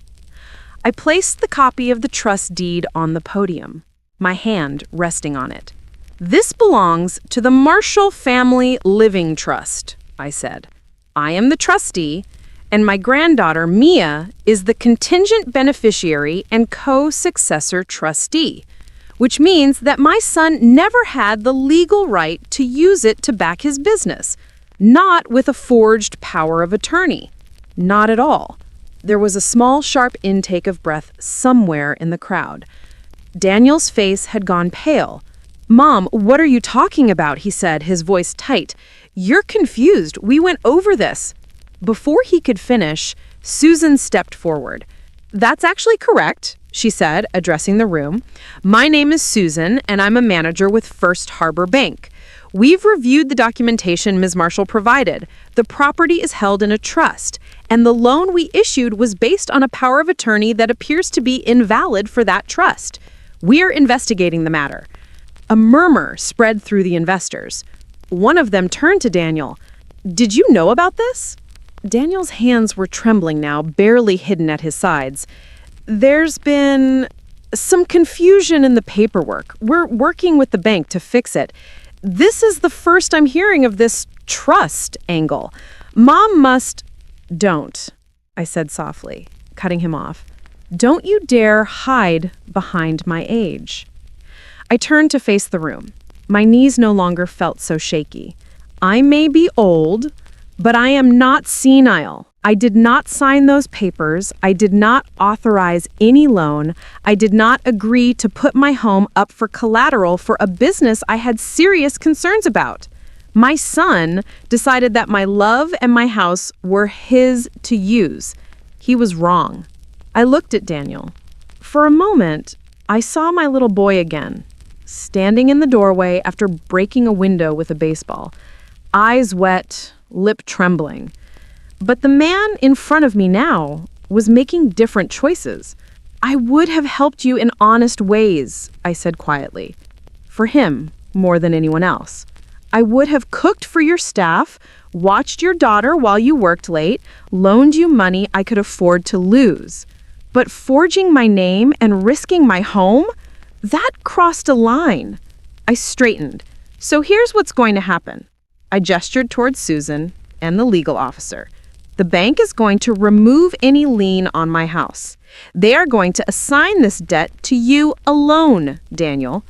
A: I placed the copy of the trust deed on the podium, my hand resting on it. "This belongs to the Marshall Family Living Trust," I said. "I am the trustee, and my granddaughter, Mia, is the contingent beneficiary and co-successor trustee, which means that my son never had the legal right to use it to back his business, not with a forged power of attorney. Not at all." There was a small, sharp intake of breath somewhere in the crowd. Daniel's face had gone pale. "Mom, what are you talking about?" he said, his voice tight. "You're confused. We went over this."
B: Before he could finish, Susan stepped forward. "That's actually correct," she said, addressing the room. "My name is Susan, and I'm a manager with First Harbor Bank. We've reviewed the documentation Ms. Marshall provided. The property is held in a trust, and the loan we issued was based on a power of attorney that appears to be invalid for that trust. We're investigating the matter." A murmur spread through the investors. One of them turned to Daniel. "Did you know about this?" Daniel's hands were trembling now, barely hidden at his sides. "There's been some confusion in the paperwork. We're working with the bank to fix it. This is the first I'm hearing of this trust angle. Mom must—" "Don't," I said softly, cutting him off. "Don't you dare hide behind my age." I turned to face the room. My knees no longer felt so shaky. I may be old, but I am not senile. I did not sign those papers. I did not authorize any loan. I did not agree to put my home up for collateral for a business I had serious concerns about. My son decided that my love and my house were his to use. He was wrong. I looked at Daniel. For a moment, I saw my little boy again, standing in the doorway after breaking a window with a baseball, eyes wet, lip trembling. But the man in front of me now was making different choices. "I would have helped you in honest ways," I said quietly. For him, more than anyone else. "I would have cooked for your staff, watched your daughter while you worked late, loaned you money I could afford to lose. But forging my name and risking my home? That crossed a line." I straightened. "So here's what's going to happen." I gestured towards Susan and the legal officer. "The bank is going to remove any lien on my house. They are going to assign this debt to you alone, Daniel.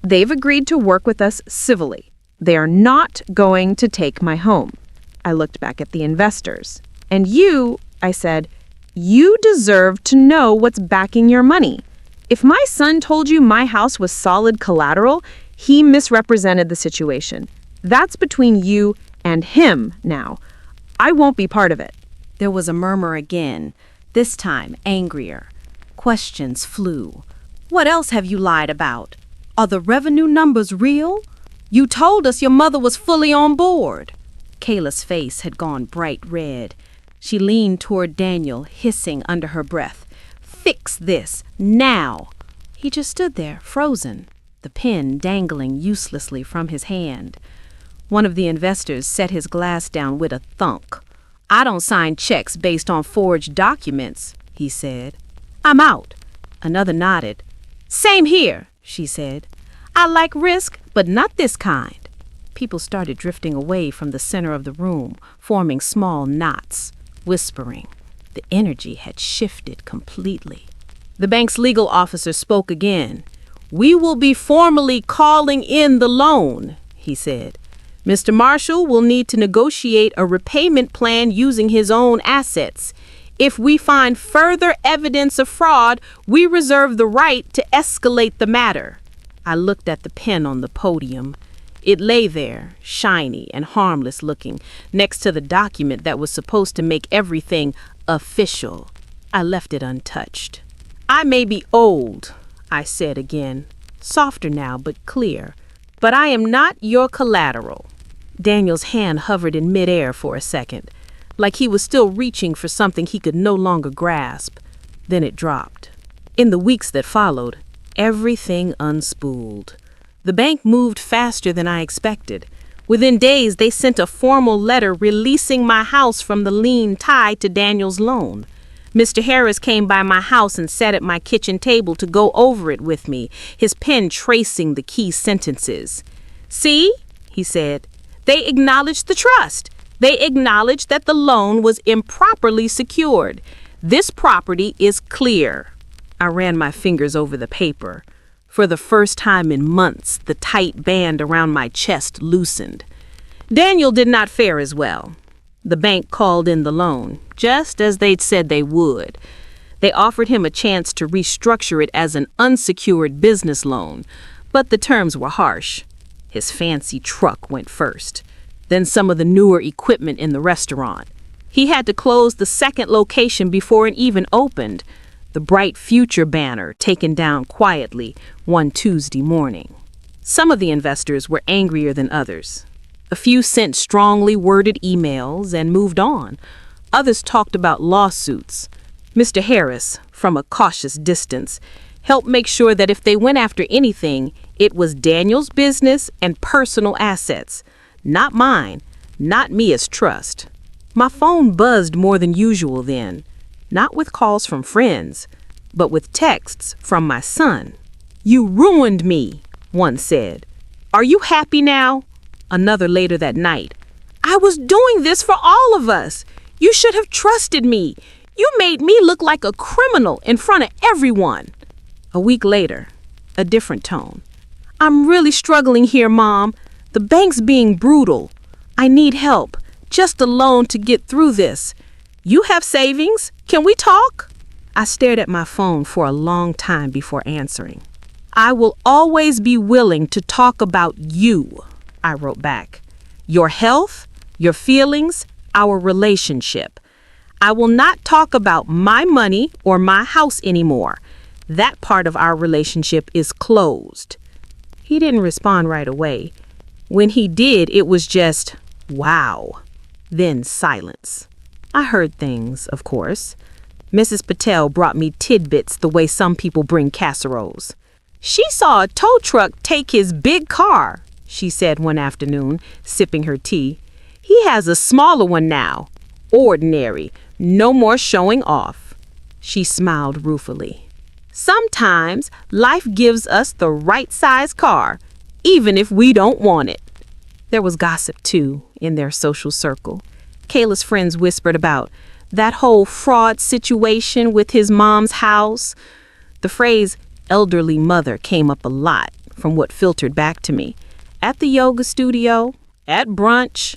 B: They've agreed to work with us civilly. They are not going to take my home." I looked back at the investors. "And you," I said, "you deserve to know what's backing your money. If my son told you my house was solid collateral, he misrepresented the situation. That's between you and him now. I won't be part of it."
A: There was a murmur again, this time angrier. Questions flew. "What else have you lied about? Are the revenue numbers real? You told us your mother was fully on board." Kayla's face had gone bright red. She leaned toward Daniel, hissing under her breath. "Fix this, now!" He just stood there, frozen, the pen dangling uselessly from his hand. One of the investors set his glass down with a thunk. "I don't sign checks based on forged documents," he said. "I'm out." Another nodded. "Same here," she said. "I like risk, but not this kind." People started drifting away from the center of the room, forming small knots, whispering. The energy had shifted completely. The bank's legal officer spoke again. "We will be formally calling in the loan," he said. "Mr. Marshall will need to negotiate a repayment plan using his own assets. If we find further evidence of fraud, we reserve the right to escalate the matter." I looked at the pen on the podium. It lay there, shiny and harmless looking, next to the document that was supposed to make everything official. I left it untouched. "I may be old," I said again, softer now but clear, "but I am not your collateral." Daniel's hand hovered in midair for a second, like he was still reaching for something he could no longer grasp. Then it dropped. In the weeks that followed, everything unspooled. The bank moved faster than I expected. Within days, they sent a formal letter releasing my house from the lien tied to Daniel's loan. Mr. Harris came by my house and sat at my kitchen table to go over it with me, his pen tracing the key sentences. "See," he said, "they acknowledged the trust. They acknowledged that the loan was improperly secured. This property is clear." I ran my fingers over the paper. For the first time in months, the tight band around my chest loosened. Daniel did not fare as well. The bank called in the loan, just as they'd said they would. They offered him a chance to restructure it as an unsecured business loan, but the terms were harsh. His fancy truck went first, then some of the newer equipment in the restaurant.
F: He had to close the second location before it even opened, the bright future banner taken down quietly one Tuesday morning. Some of the investors were angrier than others. A few sent strongly worded emails and moved on. Others talked about lawsuits. Mr. Harris, from a cautious distance, helped make sure that if they went after anything, it was Daniel's business and personal assets, not mine, not Mia's trust. My phone buzzed more than usual then, not with calls from friends, but with texts from my son. "You ruined me," one said. "Are you happy now?" Another later that night. "I was doing this for all of us. You should have trusted me. You made me look like a criminal in front of everyone." A week later, a different tone. "I'm really struggling here, Mom. The bank's being brutal. I need help, just a loan to get through this. You have savings? Can we talk?" I stared at my phone for a long time before answering. "I will always be willing to talk about you," I wrote back. "Your health, your feelings, our relationship. I will not talk about my money or my house anymore. That part of our relationship is closed." He didn't respond right away. When he did, it was just, wow. Then silence. I heard things, of course. Mrs. Patel brought me tidbits the way some people bring casseroles. "She saw a tow truck take his big car," she said one afternoon, sipping her tea. "He has a smaller one now. Ordinary. No more showing off." She smiled ruefully. "Sometimes life gives us the right size car, even if we don't want it." There was gossip, too, in their social circle. Kayla's friends whispered about that whole fraud situation with his mom's house. The phrase elderly mother came up a lot from what filtered back to me. At the yoga studio, at brunch.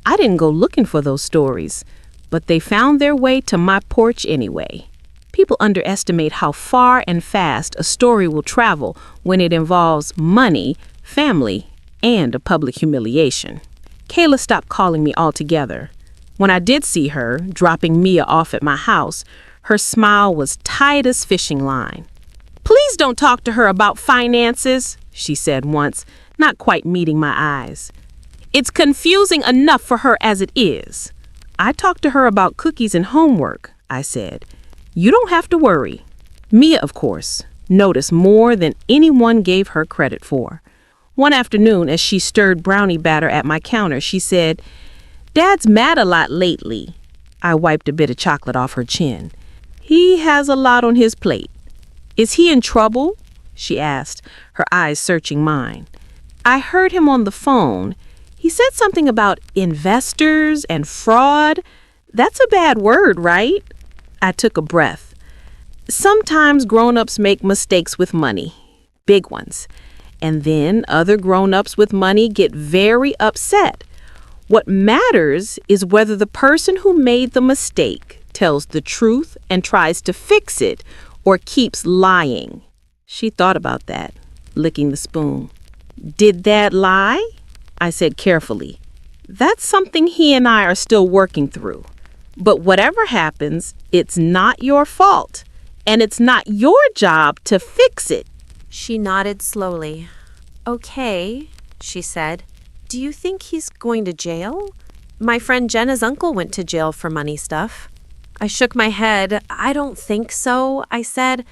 F: I didn't go looking for those stories, but they found their way to my porch anyway. People underestimate how far and fast a story will travel when it involves money, family, and a public humiliation. Kayla stopped calling me altogether. When I did see her, dropping Mia off at my house, her smile was tight as fishing line. "Please don't talk to her about finances," she said once, not quite meeting my eyes. "It's confusing enough for her as it is." "I talked to her about cookies and homework," I said. "You don't have to worry." Mia, of course, noticed more than anyone gave her credit for. One afternoon, as she stirred brownie batter at my counter, she said, "Dad's mad a lot lately." I wiped a bit of chocolate off her chin. "He has a lot on his plate." "Is he in trouble?" she asked, her eyes searching mine. "I heard him on the phone. He said something about investors and fraud. That's a bad word, right?" I took a breath. Sometimes grown-ups make mistakes with money, big ones. And then other grown-ups with money get very upset. What matters is whether the person who made the mistake tells the truth and tries to fix it or keeps lying. She thought about that, licking the spoon. "Did Dad lie?" I said carefully. "That's something he and I are still working through. But whatever happens, it's not your fault, and it's not your job to fix it."
A: She nodded slowly. "Okay," she said. "Do you think he's going to jail? My friend Jenna's uncle went to jail for money stuff." I shook my head. "I don't think so," I said.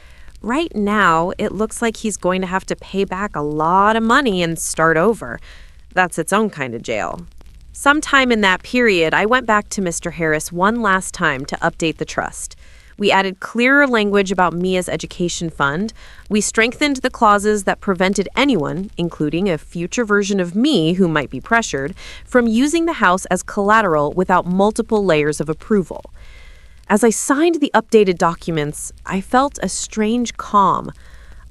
A: "Right now, it looks like he's going to have to pay back a lot of money and start over. That's its own kind of jail." Sometime in that period, I went back to Mr. Harris one last time to update the trust. We added clearer language about Mia's education fund. We strengthened the clauses that prevented anyone, including a future version of me who might be pressured, from using the house as collateral without multiple layers of approval. As I signed the updated documents, I felt a strange calm.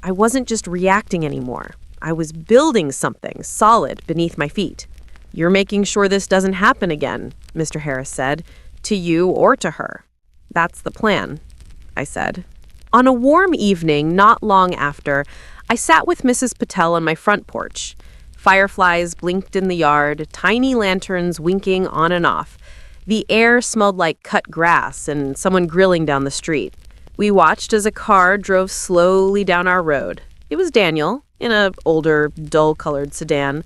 A: I wasn't just reacting anymore. I was building something solid beneath my feet. "You're making sure this doesn't happen again," Mr. Harris said, "to you or to her." "That's the plan," I said. On a warm evening, not long after, I sat with Mrs. Patel on my front porch. Fireflies blinked in the yard, tiny lanterns winking on and off.
B: The air smelled like cut grass and someone grilling down the street. We watched as a car drove slowly down our road. It was Daniel, in an older, dull-colored sedan.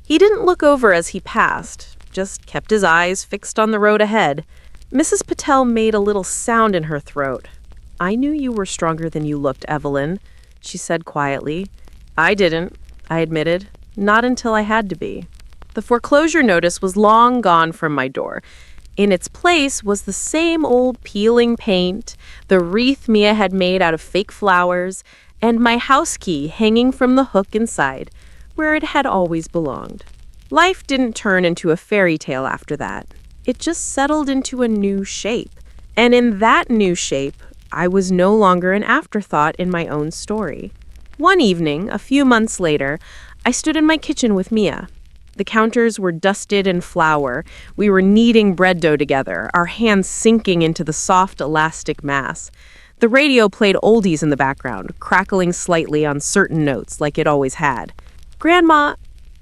B: He didn't look over as he passed, just kept his eyes fixed on the road ahead. Mrs. Patel made a little sound in her throat. "I knew you were stronger than you looked, Evelyn," she said quietly. "I didn't," I admitted. "Not until I had to be." The foreclosure notice was long gone from my door. In its place was the same old peeling paint, the wreath Mia had made out of fake flowers, and my house key hanging from the hook inside, where it had always belonged. Life didn't turn into a fairy tale after that. It just settled into a new shape. And in that new shape, I was no longer an afterthought in my own story. One evening, a few months later, I stood in my kitchen with Mia. The counters were dusted in flour. We were kneading bread dough together, our hands sinking into the soft, elastic mass. The radio played oldies in the background, crackling slightly on certain notes like it always had. "Grandma,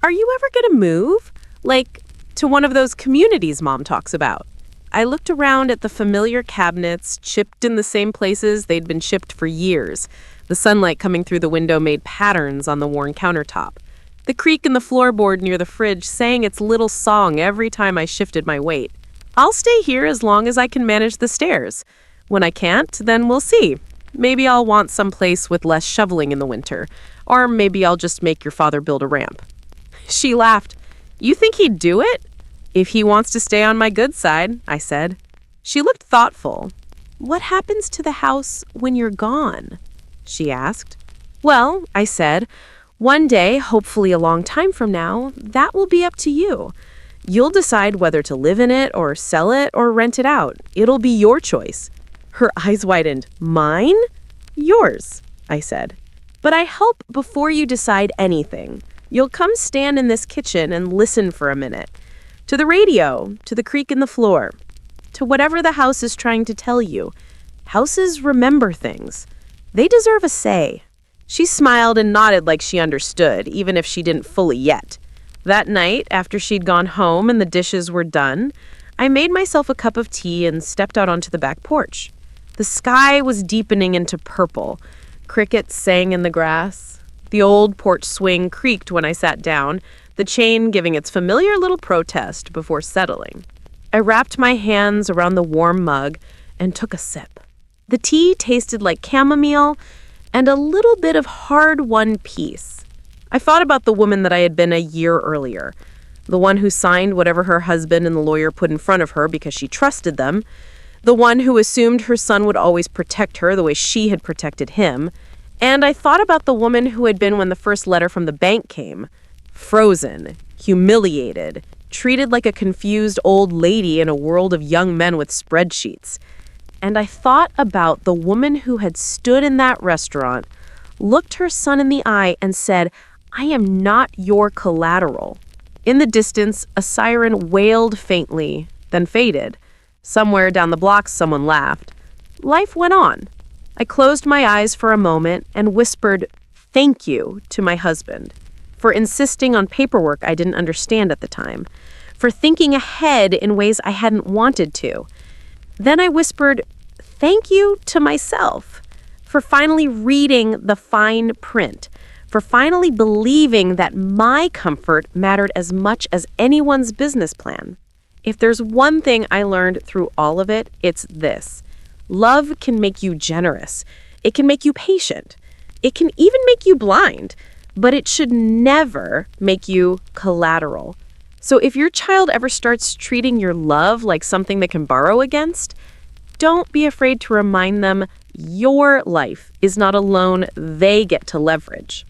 B: are you ever going to move? Like, to one of those communities Mom talks about?" I looked around at the familiar cabinets, chipped in the same places they'd been chipped for years. The sunlight coming through the window made patterns on the worn countertop. The creak in the floorboard near the fridge sang its little song every time I shifted my weight. "I'll stay here as long as I can manage the stairs. When I can't, then we'll see. Maybe I'll want some place with less shoveling in the winter. Or maybe I'll just make your father build a ramp." She laughed. "You think he'd do it?" "If he wants to stay on my good side," I said. She looked thoughtful. "What happens to the house when you're gone?" she asked. "Well," I said, "one day, hopefully a long time from now, that will be up to you. You'll decide whether to live in it or sell it or rent it out. It'll be your choice." Her eyes widened. "Mine?" "Yours," I said. "But I hope before you decide anything, you'll come stand in this kitchen and listen for a minute. To the radio, to the creak in the floor, to whatever the house is trying to tell you. Houses remember things. They deserve a say." She smiled and nodded like she understood, even if she didn't fully yet. That night, after she'd gone home and the dishes were done, I made myself a cup of tea and stepped out onto the back porch. The sky was deepening into purple. Crickets sang in the grass. The old porch swing creaked when I sat down, the chain giving its familiar little protest before settling. I wrapped my hands around the warm mug and took a sip. The tea tasted like chamomile and a little bit of hard-won peace. I thought about the woman that I had been a year earlier, the one who signed whatever her husband and the lawyer put in front of her because she trusted them, the one who assumed her son would always protect her the way she had protected him, and I thought about the woman who had been when the first letter from the bank came, frozen, humiliated, treated like a confused old lady in a world of young men with spreadsheets. And I thought about the woman who had stood in that restaurant, looked her son in the eye, and said, "I am not your collateral." In the distance, a siren wailed faintly, then faded. Somewhere down the block, someone laughed. Life went on. I closed my eyes for a moment and whispered, "Thank you," to my husband, for insisting on paperwork I didn't understand at the time, for thinking ahead in ways I hadn't wanted to. Then I whispered, "Thank you" to myself, for finally reading the fine print, for finally believing that my comfort mattered as much as anyone's business plan. If there's one thing I learned through all of it, it's this. Love can make you generous. It can make you patient. It can even make you blind, but it should never make you collateral. So if your child ever starts treating your love like something they can borrow against, don't be afraid to remind them your life is not a loan they get to leverage.